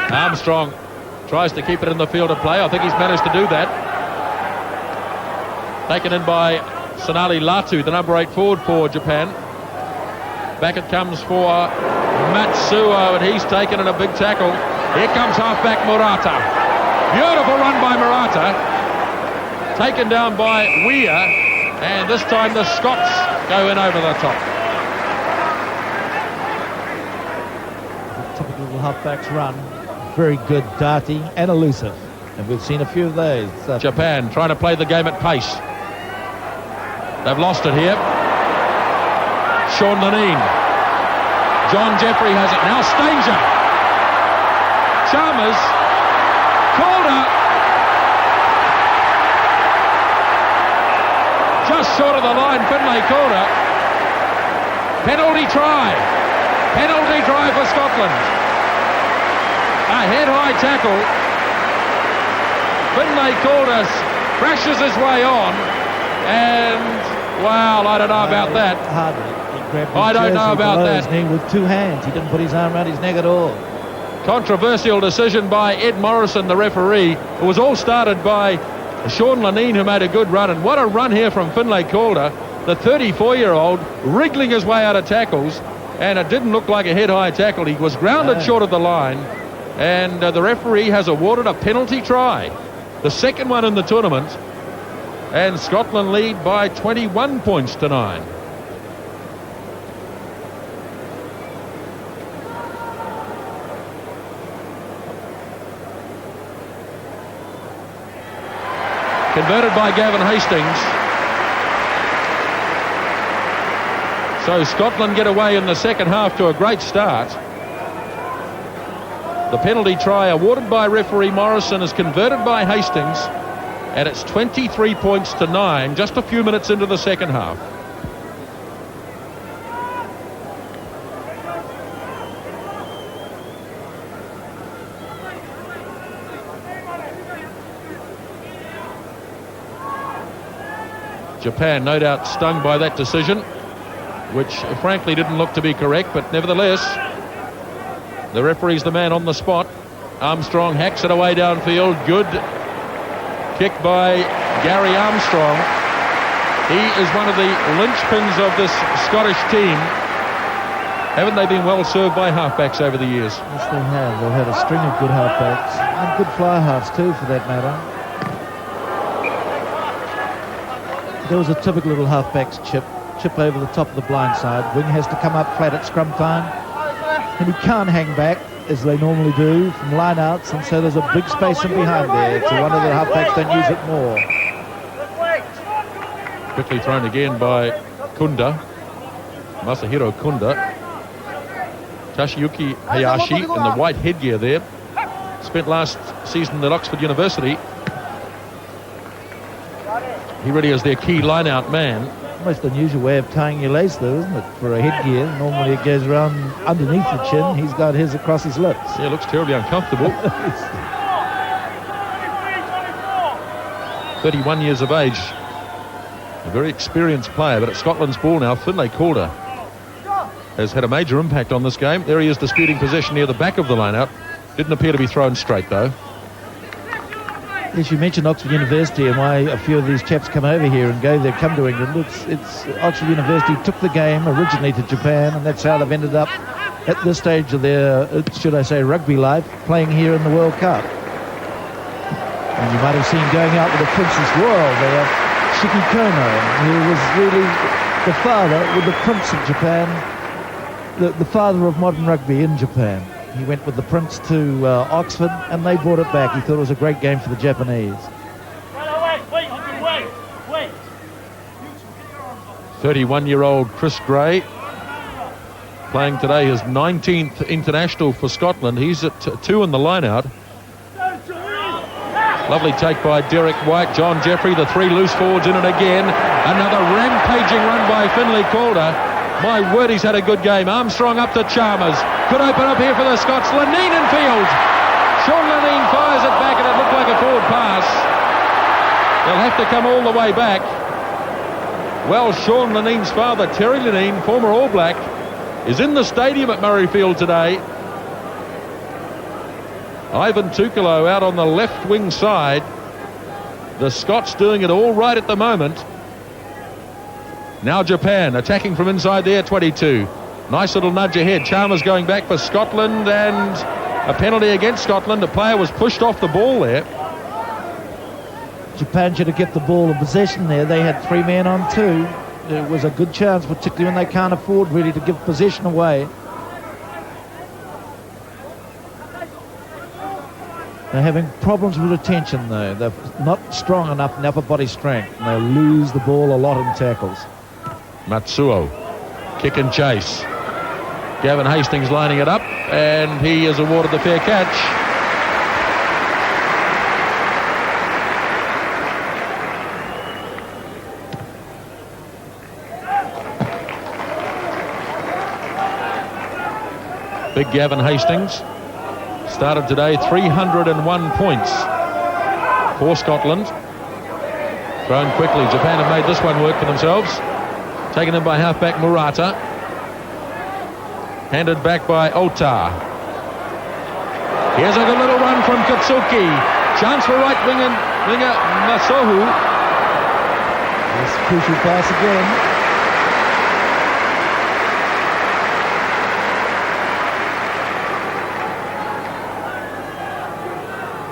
Speaker 1: Armstrong tries to keep it in the field of play. I think he's managed to do that. Taken in by Sonali Latu, the number 8 forward for Japan. Back it comes for Matsuo, and he's taken in a big tackle. Here comes halfback Murata. Beautiful run by Murata. Taken down by Weir, and this time the Scots go in over the top.
Speaker 2: The typical little halfbacks run. Very good, darty and elusive. And we've seen a few of those.
Speaker 1: Japan trying to play the game at pace. They've lost it here. Sean Lanine. John Jeffrey has it. Now Stanger. Chalmers. Calder. Just short of the line, Finlay Calder. Penalty try. Penalty try for Scotland. A head-high tackle. Finlay Calder crashes his way on, and wow, I don't know about that.
Speaker 2: Hardly. He grabbed his
Speaker 1: I don't know
Speaker 2: jersey
Speaker 1: about
Speaker 2: below
Speaker 1: that.
Speaker 2: his knee with two hands. He didn't put his arm around his neck at all.
Speaker 1: Controversial decision by Ed Morrison, the referee. It was all started by Sean Lanine, who made a good run, and what a run here from Finlay Calder, the 34-year-old, wriggling his way out of tackles, and it didn't look like a head-high tackle. He was grounded short of the line, and the referee has awarded a penalty try, the second one in the tournament, and Scotland lead by 21 points to 9. Converted by Gavin Hastings. So Scotland get away in the second half to a great start. The penalty try awarded by referee Morrison is converted by Hastings, and it's 23 points to 9, just a few minutes into the second half. Japan no doubt stung by that decision, which frankly didn't look to be correct, but nevertheless the referee's the man on the spot. Armstrong hacks it away downfield. Good kick by Gary Armstrong. He is one of the linchpins of this Scottish team. Haven't they been well served by halfbacks over the years?
Speaker 2: Yes, they have. They've had a string of good halfbacks and good fly halves too, for that matter. There was a typical little halfback's chip over the top of the blind side. Wing has to come up flat at scrum time, and he can't hang back as they normally do from line-outs, and so there's a big space in behind there. So one of the halfbacks don't use it more.
Speaker 1: Quickly thrown again by Kunda, Masahiro Kunda. Toshiyuki Hayashi in the white headgear there. Spent last season at Oxford University. He really is their key line-out man.
Speaker 2: Most unusual way of tying your lace, though, isn't it, for a headgear? Normally it goes around underneath the chin. He's got his across his lips.
Speaker 1: Yeah, it looks terribly uncomfortable. 31 years of age. A very experienced player, but at Scotland's ball now. Finlay Calder has had a major impact on this game. There he is disputing possession near the back of the line-out. Didn't appear to be thrown straight, though.
Speaker 2: Yes, you mentioned Oxford University and why a few of these chaps come over here and come to England. It's Oxford University took the game originally to Japan, and that's how they've ended up at this stage of their, should I say, rugby life, playing here in the World Cup. And you might have seen going out with the Princess Royal there, Shiki Kono, who was really the father with the Prince of Japan, the father of modern rugby in Japan. He went with the Prince to Oxford, and they brought it back. He thought it was a great game for the Japanese.
Speaker 1: 31-year-old Chris Gray, playing today his 19th international for Scotland. He's at 2 in the line-out. Lovely take by Derek White. John Jeffrey, the 3 loose forwards in it again. Another rampaging run by Finlay Calder. My word, he's had a good game. Armstrong up to Chalmers. Could open up here for the Scots. Lanine in field. Sean Lanine fires it back, and it looked like a forward pass. They'll have to come all the way back. Well, Sean Lanine's father, Terry Lanine, former All Black, is in the stadium at Murrayfield today. Ivan Tukalo out on the left wing side. The Scots doing it all right at the moment. Now Japan attacking from inside their 22. Nice little nudge ahead. Chalmers going back for Scotland, and a penalty against Scotland. A player was pushed off the ball there.
Speaker 2: Japan should have kept the ball in possession there. They had 3 men on 2. It was a good chance, particularly when they can't afford really to give possession away. They're having problems with retention, though. They're not strong enough in upper body strength, and they'll lose the ball a lot in tackles.
Speaker 1: Matsuo, kick and chase. Gavin Hastings lining it up, and he is awarded the fair catch. Big Gavin Hastings, started today, 301 points for Scotland. Thrown quickly. Japan have made this one work for themselves. Taken in by halfback Murata. Handed back by Ota. Here's a good little run from Katsuki. Chance for right winger Masohu.
Speaker 2: This crucial pass again.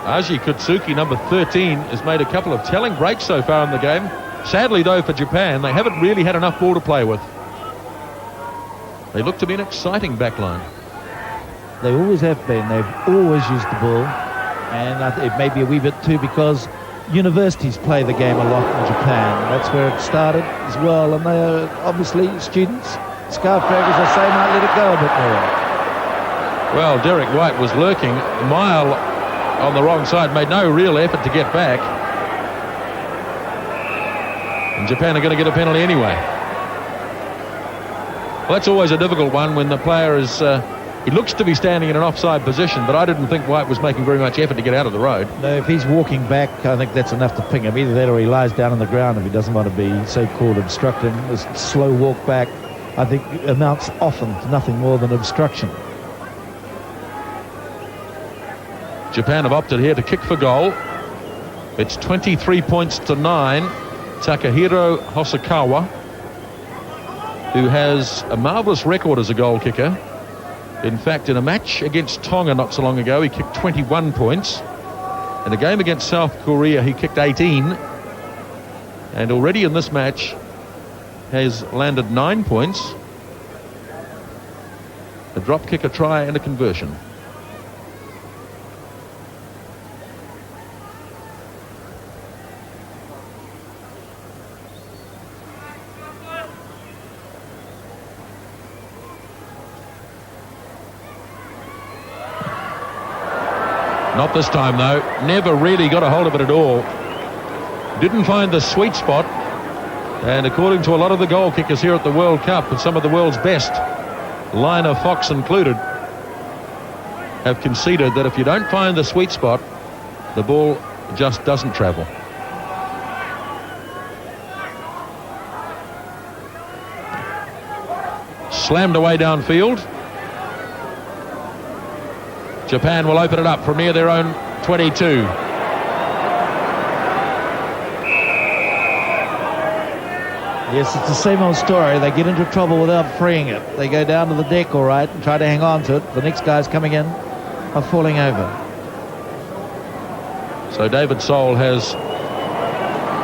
Speaker 1: Aji Katsuki, number 13, has made a couple of telling breaks so far in the game. Sadly, though, for Japan, they haven't really had enough ball to play with. They look to be an exciting backline.
Speaker 2: They always have been. They've always used the ball. And it may be a wee bit too because universities play the game a lot in Japan. That's where it started as well. And they are obviously students. Scarf draggers, I say, might let it go a bit more.
Speaker 1: Well, Derek White was lurking a mile on the wrong side, made no real effort to get back. And Japan are going to get a penalty anyway. Well, that's always a difficult one when the player is... he looks to be standing in an offside position, but I didn't think White was making very much effort to get out of the road.
Speaker 2: No, if he's walking back, I think that's enough to ping him. Either that or he lies down on the ground if he doesn't want to be so-called obstructing. This slow walk back, I think, amounts often to nothing more than obstruction.
Speaker 1: Japan have opted here to kick for goal. It's 23 points to 9. Takahiro Hosokawa, who has a marvellous record as a goal kicker. In fact, in a match against Tonga not so long ago, he kicked 21 points. In a game against South Korea, he kicked 18. And already in this match has landed 9 points. A drop kick, a try and a conversion. Not this time, though. Never really got a hold of it at all. Didn't find the sweet spot. And according to a lot of the goal kickers here at the World Cup, and some of the world's best, Liner Fox included, have conceded that if you don't find the sweet spot, the ball just doesn't travel. Slammed away downfield. Japan will open it up from near their own 22.
Speaker 2: Yes, it's the same old story. They get into trouble without freeing it. They go down to the deck all right and try to hang on to it. The next guys coming in are falling over.
Speaker 1: So David Soul has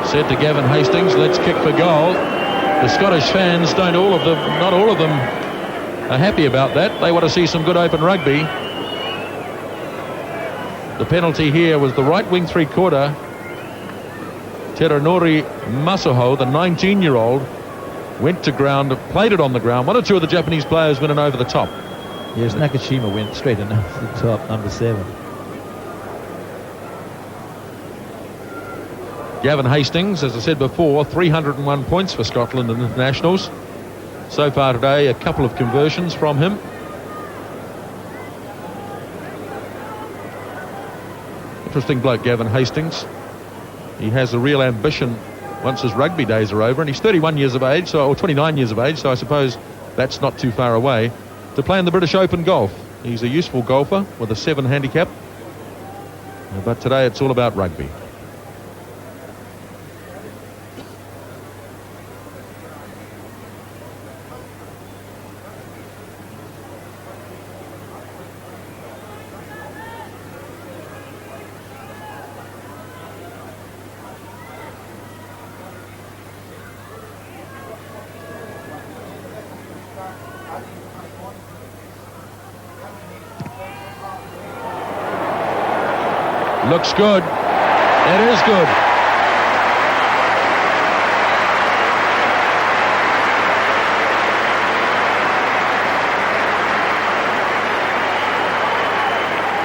Speaker 1: said to Gavin Hastings, let's kick for goal. The Scottish fans not all of them are happy about that. They want to see some good open rugby. The penalty here was the right wing three-quarter. Teranori Masoho, the 19-year-old, went to ground, played it on the ground. One or two of the Japanese players went in over the top.
Speaker 2: Yes, Nakashima went straight in over the top, number 7.
Speaker 1: Gavin Hastings, as I said before, 301 points for Scotland in internationals. So far today, a couple of conversions from him. Interesting bloke, Gavin Hastings. He has a real ambition once his rugby days are over, and he's 31 years of age, or 29 years of age, so I suppose that's not too far away, to play in the British Open golf. He's a useful golfer with a 7 handicap, but today it's all about rugby. Looks good. It is good.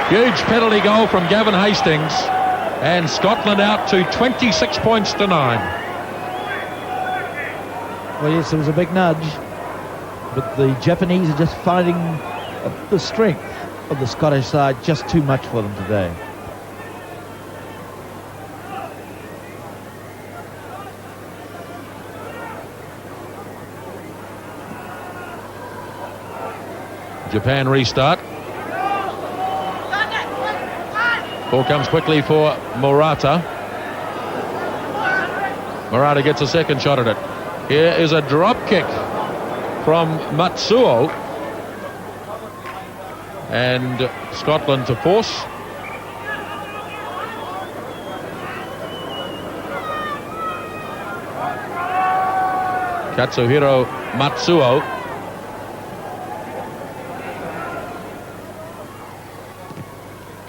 Speaker 1: Huge penalty goal from Gavin Hastings, and Scotland out to 26 points to 9.
Speaker 2: Well, yes, it was a big nudge, but the Japanese are just finding the strength. of the Scottish side just too much for them today.
Speaker 1: Japan restart. Ball comes quickly for Murata. Murata gets a second shot at it. Here is a drop kick from Matsuo. And Scotland to force. Katsuhiro Matsuo.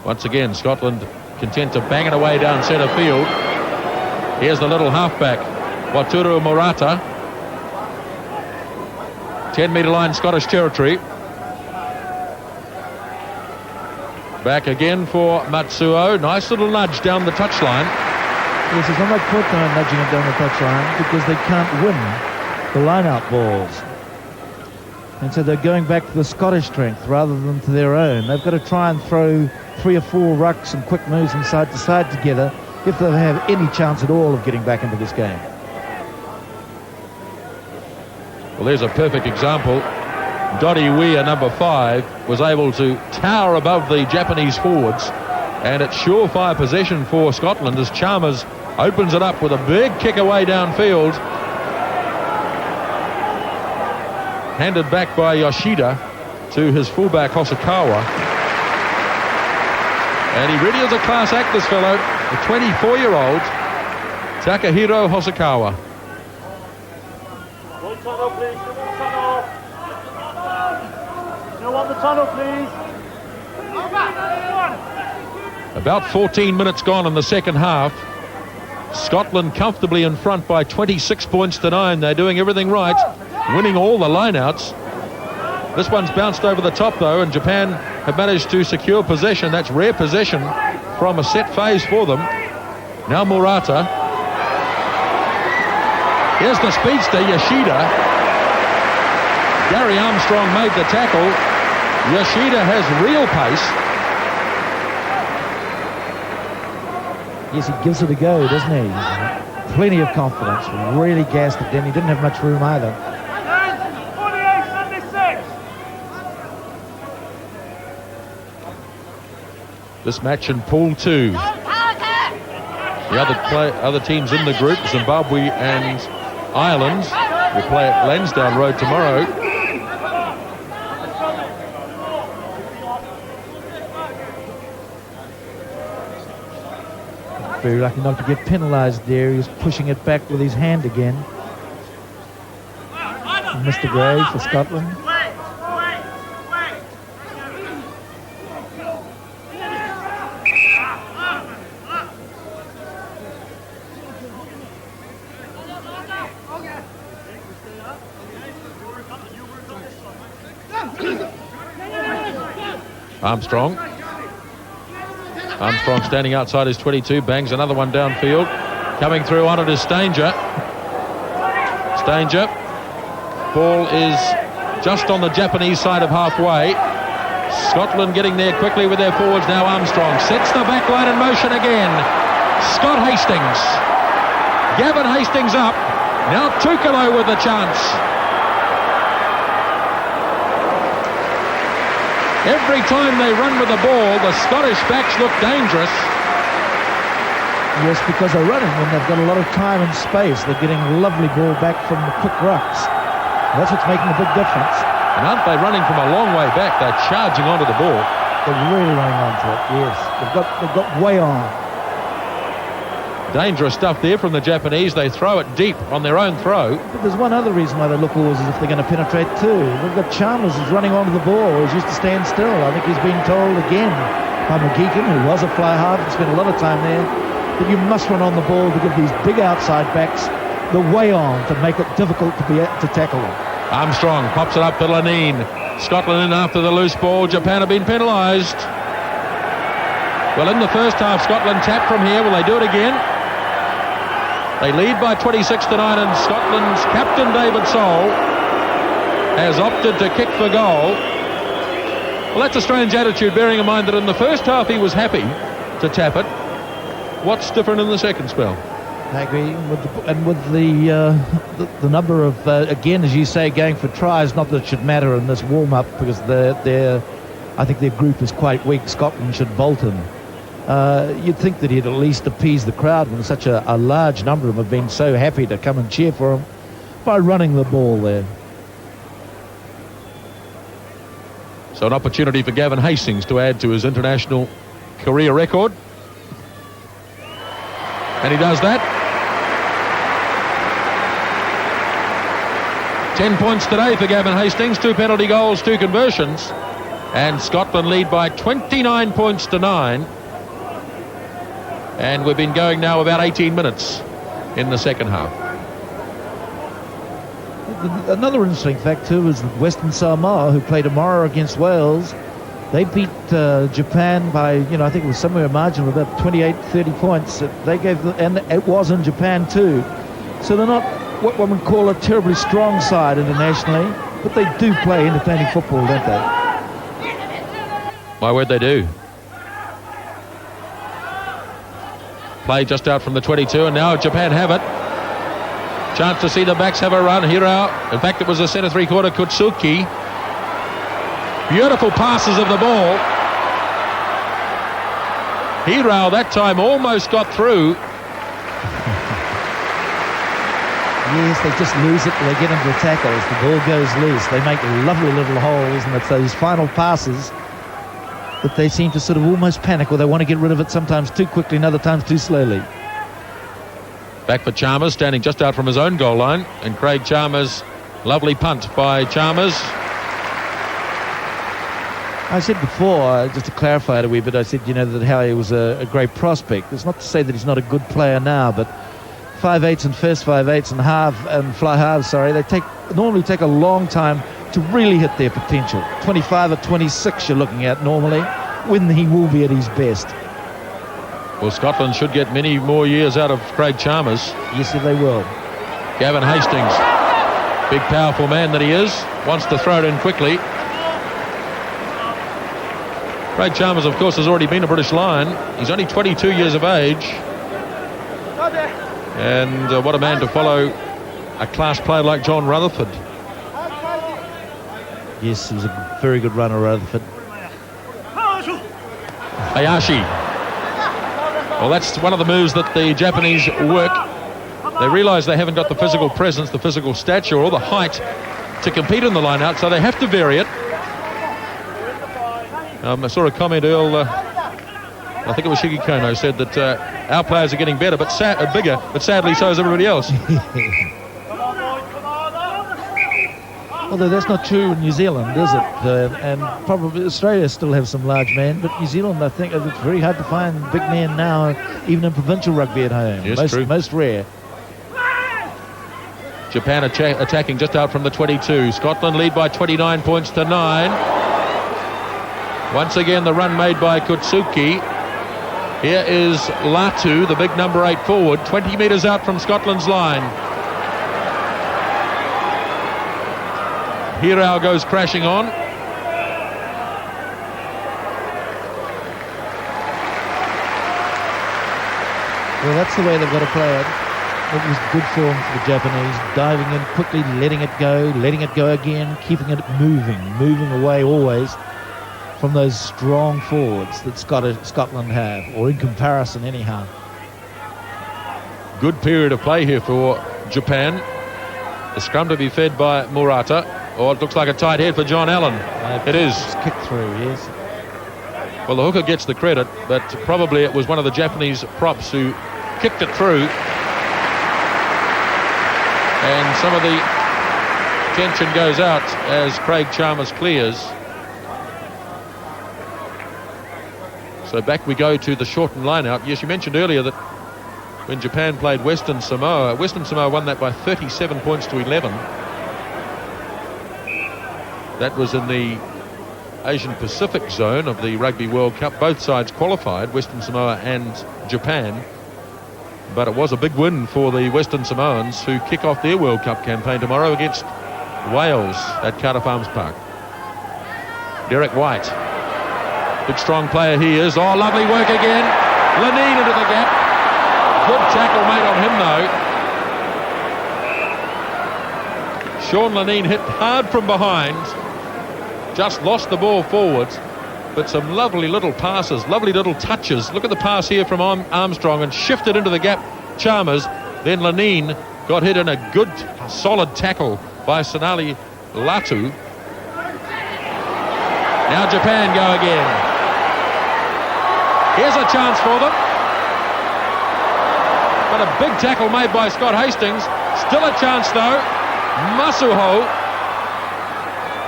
Speaker 1: Once again, Scotland content to bang it away down centre field. Here's the little halfback, Wataru Murata. 10-metre line, Scottish territory. Back again for Matsuo. Nice little nudge down the touchline.
Speaker 2: Yes, there's not much point time nudging it down the touchline because they can't win the line-out balls. And so they're going back to the Scottish strength rather than to their own. They've got to try and throw 3 or 4 rucks and quick moves from side to side together if they have any chance at all of getting back into this game.
Speaker 1: Well, there's a perfect example. Dodi Weir, number 5, was able to tower above the Japanese forwards, and it's surefire possession for Scotland as Chalmers opens it up with a big kick away downfield. Handed back by Yoshida to his fullback Hosokawa. And he really is a class act, this fellow, the 24-year-old Takahiro Hosokawa.
Speaker 3: No tunnel, please. No tunnel. No on the tunnel, please.
Speaker 1: About 14 minutes gone in the second half. Scotland comfortably in front by 26 points to 9. They're doing everything right, winning all the lineouts. This one's bounced over the top though, and Japan have managed to secure possession. That's rare possession from a set phase for them. Now Murata. Here's the speedster, Yoshida. Gary Armstrong made the tackle. Yoshida has real pace.
Speaker 2: Yes, he gives it a go, doesn't he? Plenty of confidence, really gassed it then. He didn't have much room either.
Speaker 3: 48-76.
Speaker 1: This match in Pool 2. The other teams in the group, Zimbabwe and Ireland, will play at Lansdowne Road tomorrow.
Speaker 2: Very lucky not to get penalised there. He's pushing it back with his hand again. And Mr. Gray for Scotland. Armstrong standing outside his 22, bangs another one downfield. Coming through on it is Stanger. Stanger. Ball is just on the Japanese side of halfway. Scotland getting there quickly with their forwards. Now Armstrong sets the back line in motion again. Scott Hastings. Gavin Hastings up. Now Tukalo with the chance. Every time they run with the ball, the Scottish backs look dangerous. Yes, because they're running when they've got a lot of time and space. They're getting a lovely ball back from the quick rucks. That's what's making a big difference.
Speaker 1: And aren't they running from a long way back? They're charging onto the ball.
Speaker 2: They're really running onto it, yes. They've got way on.
Speaker 1: Dangerous stuff there from the Japanese. They throw it deep on their own throw.
Speaker 2: But there's one other reason why they look always as if they're going to penetrate too. They've got Chalmers who's running onto the ball. He's used to stand still. I think he's being told again by McGeechan, who was a fly half and spent a lot of time there, that you must run on the ball to give these big outside backs the way on to make it difficult to tackle them.
Speaker 1: Armstrong pops it up to Lanine. Scotland in after the loose ball. Japan have been penalised. Well, in the first half, Scotland tapped from here. Will they do it again? They lead by 26-9, and Scotland's captain David Soul has opted to kick for goal. Well, that's a strange attitude, bearing in mind that in the first half he was happy to tap it. What's different in the second spell?
Speaker 2: I agree, with the number of, again, as you say, going for tries, not that it should matter in this warm-up, because I think their group is quite weak. Scotland should bolt him. You'd think that he'd at least appease the crowd when such a large number of them have been so happy to come and cheer for him by running the ball there.
Speaker 1: So an opportunity for Gavin Hastings to add to his international career record. And he does that. 10 points today for Gavin Hastings, 2 penalty goals, 2 conversions. And Scotland lead by 29 points to 9. And we've been going now about 18 minutes in the second half.
Speaker 2: Another interesting fact too is that Western Samoa, who play tomorrow against Wales, they beat Japan by, I think it was somewhere a margin of about 28-30 points. They gave and it was in Japan too. So they're not what one would call a terribly strong side internationally, but they do play entertaining football, don't they?
Speaker 1: My word, they do. Play just out from the 22, and now Japan have it. Chance to see the backs have a run. Hirao. In fact, it was the centre three-quarter Kutsuki. Beautiful passes of the ball. Hirao that time almost got through.
Speaker 2: Yes, they just lose it. They get into the tackles. The ball goes loose. They make lovely little holes, and it's those final passes that they seem to sort of almost panic, or they want to get rid of it sometimes too quickly and other times too slowly.
Speaker 1: Back for Chalmers, standing just out from his own goal line, and Craig Chalmers, lovely punt by Chalmers.
Speaker 2: I said before, just to clarify it a wee bit, I said, that how he was a great prospect. It's not to say that he's not a good player now, but 5/8 and first 5/8 and half and fly halves, they normally take a long time to really hit their potential. 25 or 26 you're looking at normally, when he will be at his best.
Speaker 1: Well, Scotland should get many more years out of Craig Chalmers.
Speaker 2: Yes, they will.
Speaker 1: Gavin Hastings, big powerful man that he is, wants to throw it in quickly. Craig Chalmers, of course, has already been a British Lion. He's only 22 years of age. And what a man to follow a class player like John Rutherford.
Speaker 2: Yes, he was a very good runner, Rutherford.
Speaker 1: Hayashi. Well, that's one of the moves that the Japanese work. They realise they haven't got the physical presence, the physical stature, or the height to compete in the line-out, so they have to vary it. I saw a comment earlier, I think it was Shiki Kono, said that our players are getting better, but bigger, but sadly so is everybody else.
Speaker 2: Although that's not true in New Zealand, is it? And probably Australia still have some large men, but New Zealand, I think, it's very hard to find big men now, even in provincial rugby at home.
Speaker 1: Yes, true.
Speaker 2: Most rare.
Speaker 1: Japan attacking just out from the 22. Scotland lead by 29 points to 9. Once again, the run made by Kutsuki. Here is Latu, the big number 8 forward, 20 metres out from Scotland's line. Hirao goes crashing on.
Speaker 2: Well, that's the way they've got to play it. It was good form for the Japanese, diving in quickly, letting it go again, keeping it moving away always from those strong forwards that Scotland have, or in comparison anyhow.
Speaker 1: Good period of play here for Japan. The scrum to be fed by Murata. Oh, it looks like a tight head for John Allen. It is.
Speaker 2: It's kicked through, yes.
Speaker 1: Well, the hooker gets the credit, but probably it was one of the Japanese props who kicked it through. And some of the tension goes out as Craig Chalmers clears. So back we go to the shortened line-out. Yes, you mentioned earlier that when Japan played Western Samoa won that by 37 points to 11. That was in the Asian Pacific zone of the Rugby World Cup. Both sides qualified, Western Samoa and Japan. But it was a big win for the Western Samoans, who kick off their World Cup campaign tomorrow against Wales at Carter Farms Park. Derek White. Big strong player he is. Oh, lovely work again. Lenine into the gap. Good tackle made on him though. Sean Lenine hit hard from behind. Just lost the ball forwards. But some lovely little passes, lovely little touches. Look at the pass here from Armstrong and shifted into the gap. Chalmers. Then Lenine got hit in a good solid tackle by Sonali Latu. Now Japan go again. Here's a chance for them. But a big tackle made by Scott Hastings. Still a chance though. Masuho.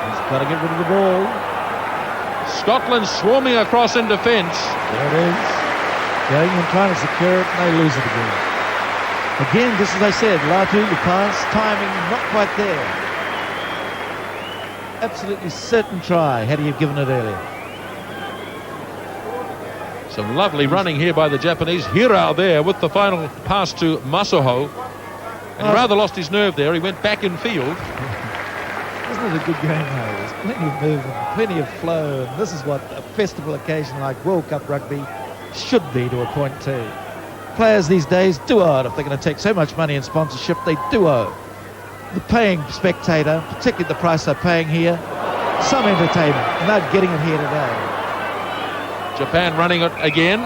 Speaker 2: He's got to get rid of the ball.
Speaker 1: Scotland swarming across in defence.
Speaker 2: There it is. Going and trying to secure it, and they lose it again. Again, just as I said, Latu, the pass, timing not quite there. Absolutely certain try had he have given it earlier.
Speaker 1: Some lovely running here by the Japanese. Hirao there with the final pass to Masuho. And he rather lost his nerve there. He went back in field.
Speaker 2: Isn't it a good game, though? There's plenty of movement, plenty of flow, and this is what a festival occasion like World Cup rugby should be to a point too. Players these days do owe it. If they're going to take so much money in sponsorship, they do owe the paying spectator, particularly the price they're paying here, some entertainment, and they're getting it here today.
Speaker 1: Japan running it again.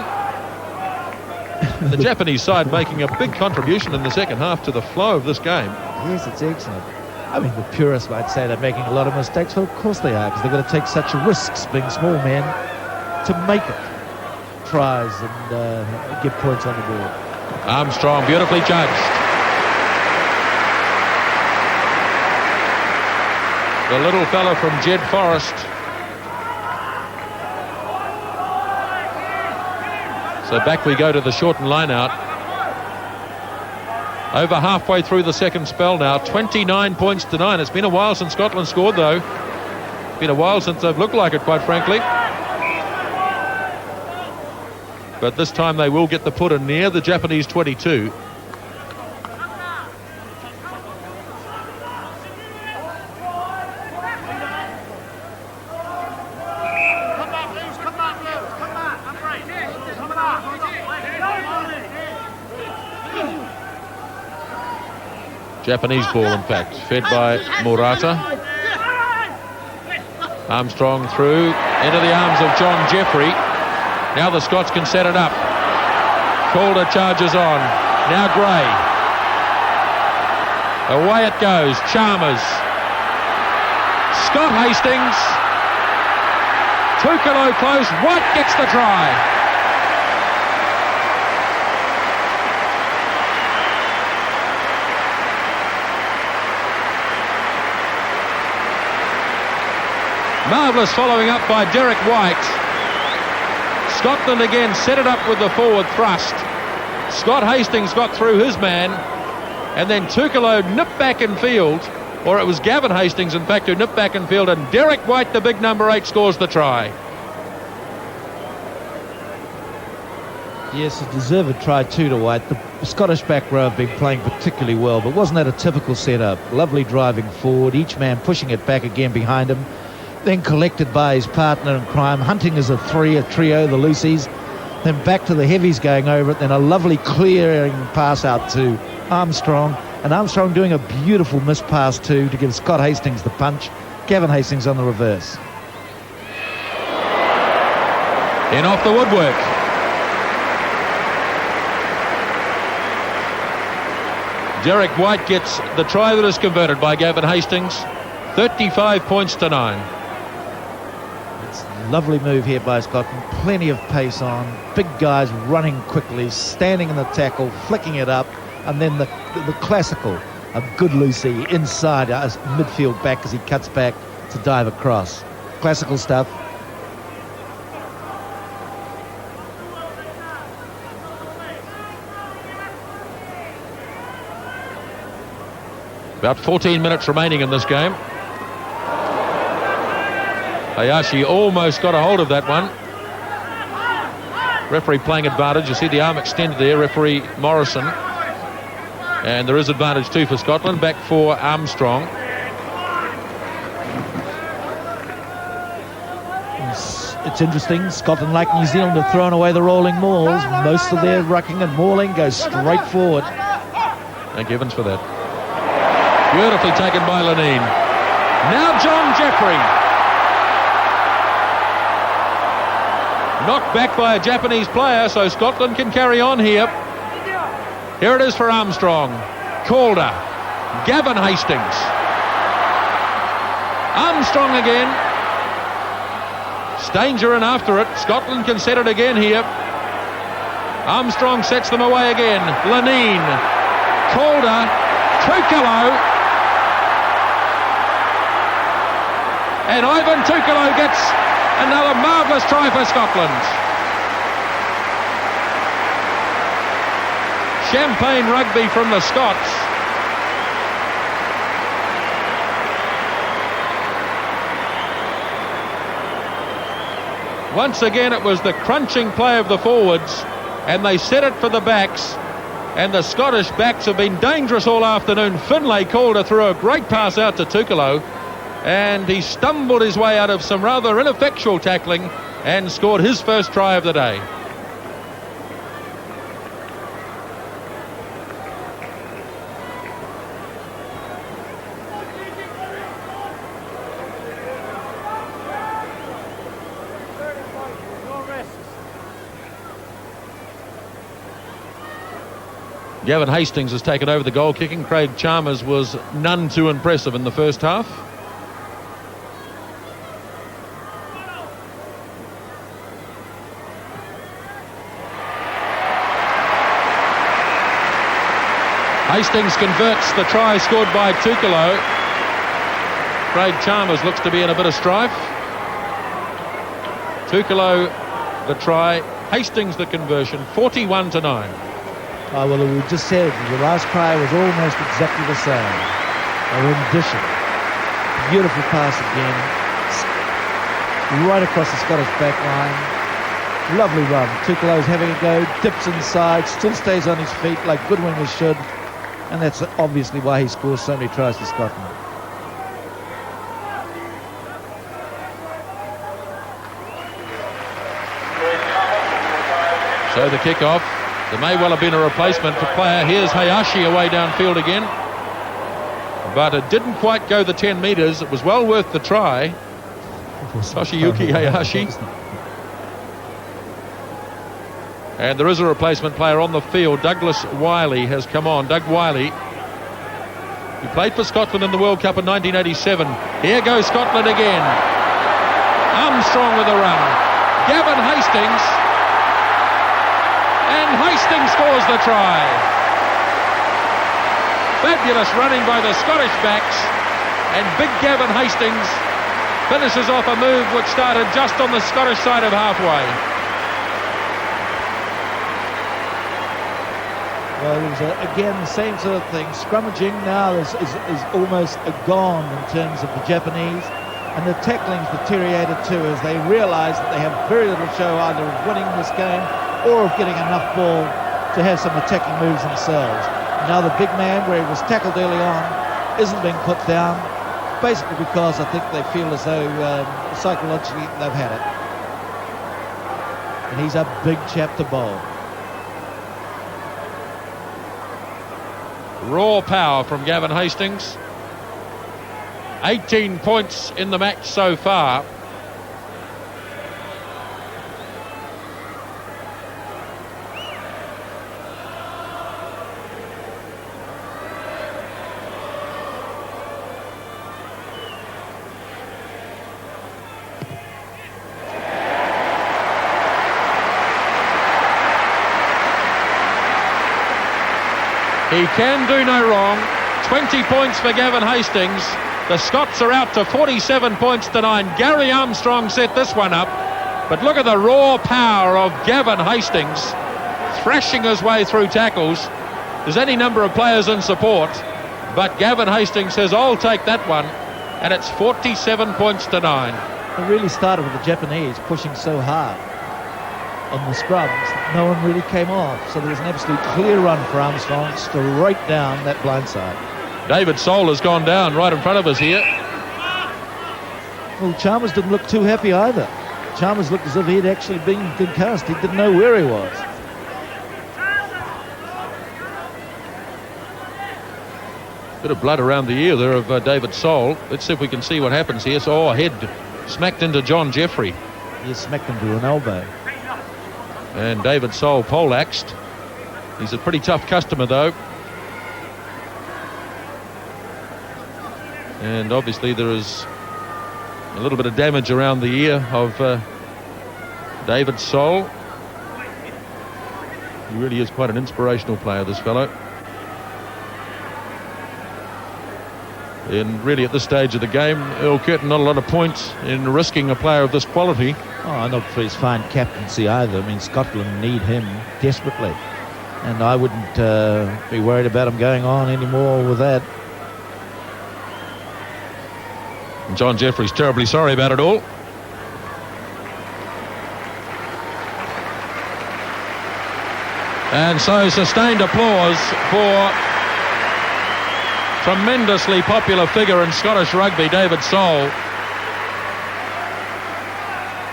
Speaker 1: The Japanese side making a big contribution in the second half to the flow of this game.
Speaker 2: Yes, it's excellent. I mean, the purists might say they're making a lot of mistakes. Well, of course they are, because they've got to take such risks, being small men, to make it. Tries and get points on the board.
Speaker 1: Armstrong beautifully judged. The little fella from Jed Forest. So back we go to the shortened line out. Over halfway through the second spell now. 29 points to 9. It's been a while since Scotland scored though. It's been a while since they've looked like it, quite frankly. But this time they will get the put in near the Japanese 22. Japanese ball, in fact, fed by Murata. Armstrong through into the arms of John Jeffrey. Now the Scots can set it up. Calder charges on. Now Gray. Away it goes. Chalmers. Scott Hastings. Tukalo close. White gets the try. Marvellous following up by Derek White. Scotland again set it up with the forward thrust. Scott Hastings got through his man, and then Tukalo nipped back in field, or it was Gavin Hastings in fact who nipped back in field, and Derek White, the big number 8, scores the try.
Speaker 2: Yes, a deserved try too to White. The Scottish back row have been playing particularly well, but wasn't that a typical setup? Lovely driving forward, each man pushing it back again behind him, then collected by his partner in crime, hunting as a trio, the Lucies, then back to the heavies going over it, then a lovely clearing pass out to Armstrong, and Armstrong doing a beautiful miss pass too to give Scott Hastings the punch. Gavin Hastings on the reverse.
Speaker 1: In off the woodwork. Derek White gets the try that is converted by Gavin Hastings. 35 points to 9.
Speaker 2: Lovely move here by Scotland, plenty of pace on, big guys running quickly, standing in the tackle, flicking it up, and then the classical, a good Lucy inside as midfield back as he cuts back to dive across. Classical stuff.
Speaker 1: About 14 minutes remaining in this game. Hayashi almost got a hold of that one. Referee playing advantage. You see the arm extended there, referee Morrison. And there is advantage too for Scotland. Back for Armstrong.
Speaker 2: It's interesting, Scotland, like New Zealand, have thrown away the rolling mauls. Most of their rucking and mauling goes straight forward.
Speaker 1: Thank Evans for that. Beautifully taken by Lenine. Now John Jeffrey. Knocked back by a Japanese player, so Scotland can carry on here. Here it is for Armstrong. Calder. Gavin Hastings. Armstrong again. Danger in after it. Scotland can set it again here. Armstrong sets them away again. Lenine. Calder. Tukalo. And Ivan Tukalo gets another marvellous try for Scotland. Champagne rugby from the Scots. Once again, it was the crunching play of the forwards, and they set it for the backs, and the Scottish backs have been dangerous all afternoon. Finlay Calder threw a great pass out to Tukalo, and he stumbled his way out of some rather ineffectual tackling and scored his first try of the day. Gavin Hastings has taken over the goal kicking. Craig Chalmers was none too impressive in the first half. Hastings converts the try scored by Tukalo. Craig Chalmers looks to be in a bit of strife. Tukalo the try, Hastings the conversion, 41-9.
Speaker 2: Oh, well, we just said the last try was almost exactly the same. A rendition. Beautiful pass again. Right across the Scottish back line. Lovely run. Tukalo's having a go, dips inside, still stays on his feet like good wingers should. And that's obviously why he scores so many tries for Scotland.
Speaker 1: So the kick-off. There may well have been a replacement for player. Here's Hayashi away downfield again. But it didn't quite go the 10 metres. It was well worth the try. Toshiyuki Hayashi. And there is a replacement player on the field. Douglas Wiley has come on. Doug Wiley. He played for Scotland in the World Cup in 1987. Here goes Scotland again. Armstrong with a run. Gavin Hastings. And Hastings scores the try. Fabulous running by the Scottish backs. And big Gavin Hastings finishes off a move which started just on the Scottish side of halfway.
Speaker 2: Well, it was, again, the same sort of thing. Scrummaging now is almost gone in terms of the Japanese. And the tackling's deteriorated too as they realise that they have very little show either of winning this game or of getting enough ball to have some attacking moves themselves. Now the big man, where he was tackled early on, isn't being put down, basically because I think they feel as though psychologically they've had it. And he's a big chap to bowl.
Speaker 1: Raw power from Gavin Hastings. 18 points in the match so far. He can do no wrong. 20 points for Gavin Hastings. The Scots are out to 47 points to 9. Gary Armstrong set this one up. But look at the raw power of Gavin Hastings thrashing his way through tackles. There's any number of players in support, but Gavin Hastings says, I'll take that one. And it's 47 points to 9.
Speaker 2: It really started with the Japanese pushing so hard on the scrums that no one really came off. So there was an absolute clear run for Armstrong straight down that blind side.
Speaker 1: David Soul has gone down right in front of us here.
Speaker 2: Well, Chalmers didn't look too happy either. Chalmers looked as if he'd actually been concussed. He didn't know where he was.
Speaker 1: Bit of blood around the ear there of David Soul. Let's see if we can see what happens here. So, head smacked into John Jeffrey.
Speaker 2: He smacked him to an elbow.
Speaker 1: And David Soul poleaxed. He's a pretty tough customer, though. And obviously there is a little bit of damage around the ear of David Soul. He really is quite an inspirational player, this fellow. And really at this stage of the game, Earl Curtin not a lot of points in risking a player of this quality.
Speaker 2: Oh, not for his fine captaincy either. I mean, Scotland need him desperately. And I wouldn't be worried about him going on anymore with that.
Speaker 1: And John Jeffrey's terribly sorry about it all. And so sustained applause for tremendously popular figure in Scottish rugby, David Soul.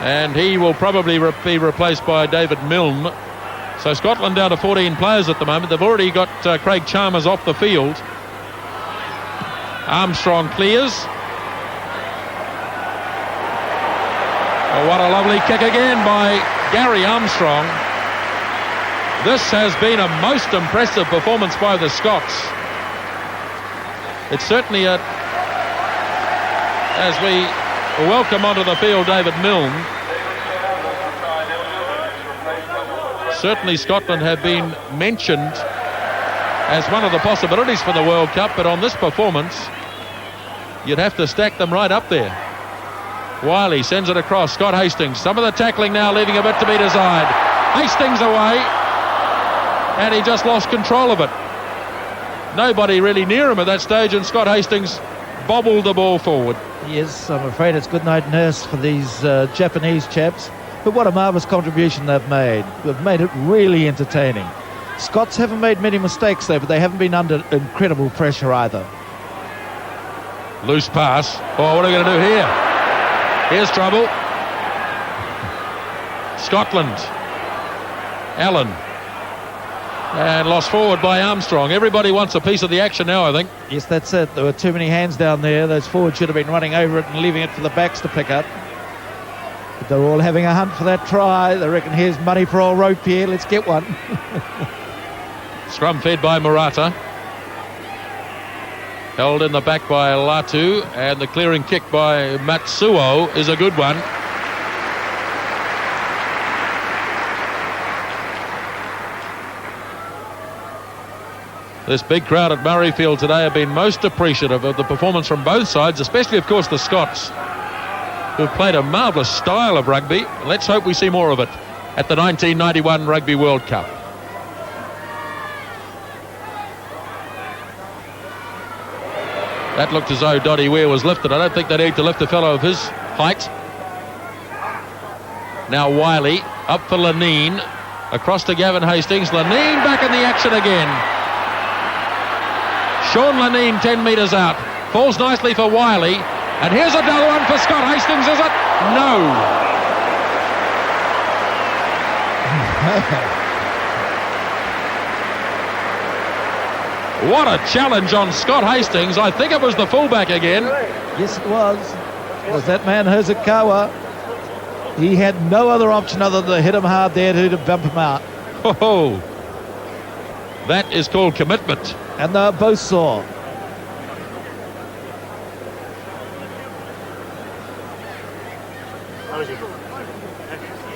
Speaker 1: And he will probably be replaced by David Milne. So Scotland down to 14 players at the moment. They've already got Craig Chalmers off the field. Armstrong clears. Oh, what a lovely kick again by Gary Armstrong. This has been a most impressive performance by the Scots. It's certainly as we welcome onto the field David Milne. Certainly Scotland have been mentioned as one of the possibilities for the World Cup, but on this performance you'd have to stack them right up there. Wiley sends it across. Scott Hastings. Some of the tackling now leaving a bit to be desired. Hastings away. And he just lost control of it. Nobody really near him at that stage, and Scott Hastings bobbled the ball forward.
Speaker 2: Yes, I'm afraid it's good night nurse for these Japanese chaps. But what a marvellous contribution they've made. They've made it really entertaining. Scots haven't made many mistakes though, but they haven't been under incredible pressure either.
Speaker 1: Loose pass. Oh, what are we going to do here? Here's trouble. Scotland. Allen. And lost forward by Armstrong. Everybody wants a piece of the action now, I think.
Speaker 2: Yes, that's it. There were too many hands down there. Those forwards should have been running over it and leaving it for the backs to pick up. But they're all having a hunt for that try. They reckon here's money for old rope here. Let's get one.
Speaker 1: Scrum fed by Murata. Held in the back by Latu. And the clearing kick by Matsuo is a good one. This big crowd at Murrayfield today have been most appreciative of the performance from both sides, especially, of course, the Scots, who've played a marvellous style of rugby. Let's hope we see more of it at the 1991 Rugby World Cup. That looked as though Doddy Ware was lifted. I don't think they need to lift a fellow of his height. Now Wiley up for Lanine, across to Gavin Hastings. Lanine back in the action again. Sean Lanine 10 metres out. Falls nicely for Wiley. And here's another one for Scott Hastings, is it? No. What a challenge on Scott Hastings. I think it was the fullback again.
Speaker 2: Yes, it was. It was that man, Hosokawa. He had no other option other than to hit him hard there to bump him out.
Speaker 1: Oh, that is called commitment.
Speaker 2: And they're both sore.
Speaker 3: How is he? Is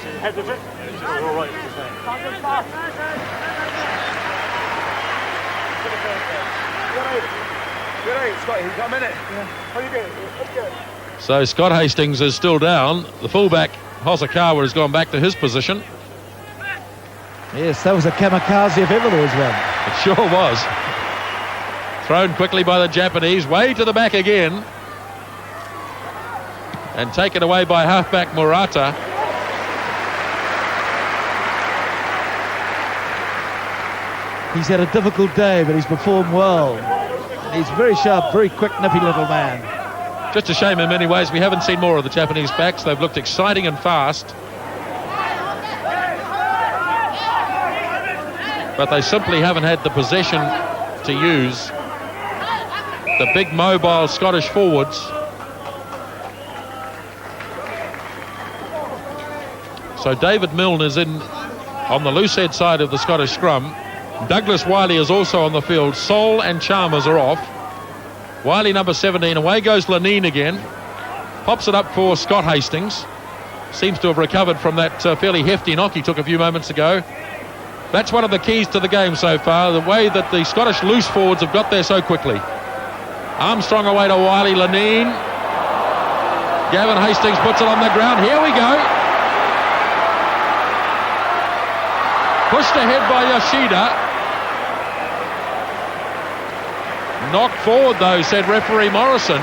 Speaker 3: his head with it? Oh, all right, it's
Speaker 4: Scott, he's got a minute.
Speaker 3: How you doing?
Speaker 1: So Scott Hastings is still down. The fullback, Hosokawa, has gone back to his position.
Speaker 2: Yes, that was a kamikaze if ever there was one.
Speaker 1: It sure was. Thrown quickly by the Japanese, way to the back again. And taken away by halfback Murata.
Speaker 2: He's had a difficult day, but he's performed well. He's very sharp, very quick, nippy little man.
Speaker 1: Just a shame in many ways we haven't seen more of the Japanese backs. They've looked exciting and fast, but they simply haven't had the possession to use. The big mobile Scottish forwards. So David Milne is in on the loose head side of the Scottish scrum. Douglas Wiley is also on the field. Sol and Chalmers are off. Wiley number 17. Away goes Lanine again. Pops it up for Scott Hastings. Seems to have recovered from that fairly hefty knock he took a few moments ago. That's one of the keys to the game so far, the way that the Scottish loose forwards have got there so quickly. Armstrong away to Wiley. Lanine. Gavin Hastings puts it on the ground. Here we go. Pushed ahead by Yoshida. Knocked forward though, said referee Morrison.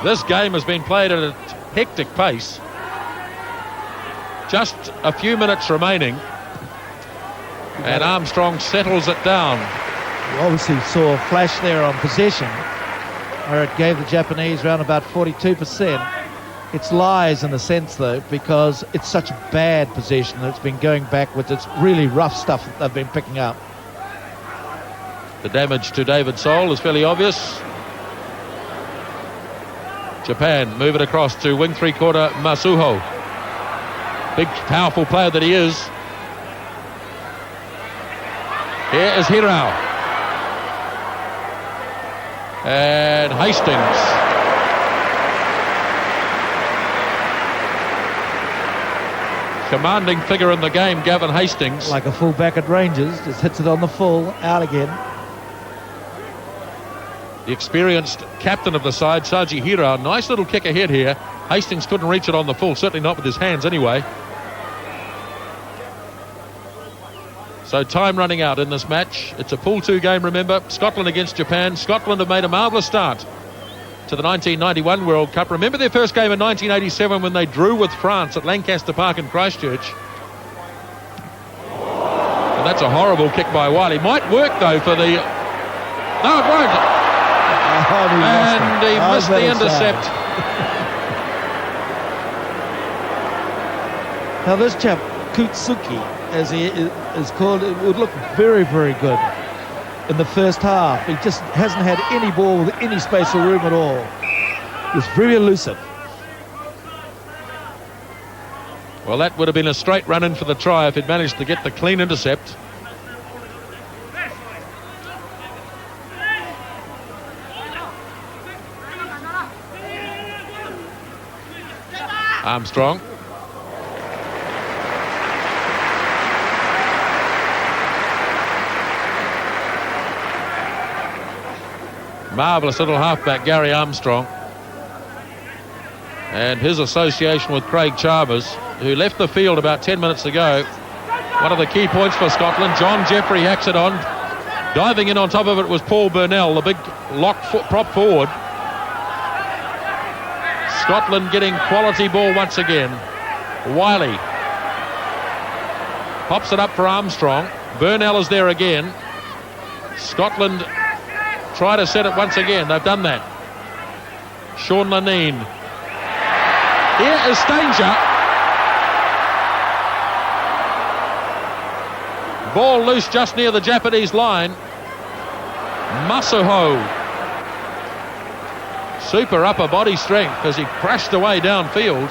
Speaker 1: This game has been played at a hectic pace. Just a few minutes remaining, and Armstrong settles it down.
Speaker 2: You obviously saw a flash there on possession, where it gave the Japanese around about 42%. It's lies in a sense, though, because it's such bad possession that it's been going backwards. It's really rough stuff that they've been picking up.
Speaker 1: The damage to David Sol is fairly obvious. Japan move it across to wing three-quarter Masuho. Big, powerful player that he is. Here is Hirao. And Hastings. Commanding figure in the game, Gavin Hastings.
Speaker 2: Like a full-back at Rangers, just hits it on the full, out again.
Speaker 1: The experienced captain of the side, Saji Hirao. Nice little kick ahead here. Hastings couldn't reach it on the full, certainly not with his hands anyway. So time running out in this match. It's a pool 2 game, remember. Scotland against Japan. Scotland have made a marvellous start to the 1991 World Cup. Remember their first game in 1987 when they drew with France at Lancaster Park in Christchurch. And that's a horrible kick by Wiley. Might work though for the... No, it won't. And he missed the intercept.
Speaker 2: Now this chap, Kutsuki, as he is called, it would look very, very good in the first half. He just hasn't had any ball with any space or room at all. He's very elusive.
Speaker 1: Well, that would have been a straight run in for the try if he'd managed to get the clean intercept. Armstrong. Marvellous little halfback, Gary Armstrong. And his association with Craig Chalmers, who left the field about 10 minutes ago. One of the key points for Scotland. John Jeffrey hacks it on. Diving in on top of it was Paul Burnell, the big prop forward. Scotland getting quality ball once again. Wiley pops it up for Armstrong. Burnell is there again. Scotland try to set it once again. They've done that. Sean Lanine. Here is danger. Ball loose just near the Japanese line. Masuho. Super upper body strength as he crashed away downfield.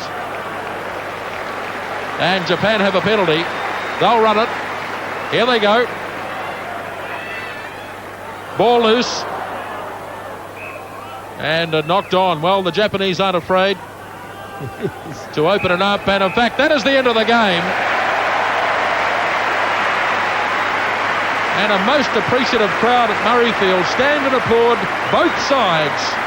Speaker 1: And Japan have a penalty. They'll run it. Here they go. Ball loose. And knocked on. Well, the Japanese aren't afraid to open it up. And in fact, that is the end of the game. And a most appreciative crowd at Murrayfield stand and applaud both sides.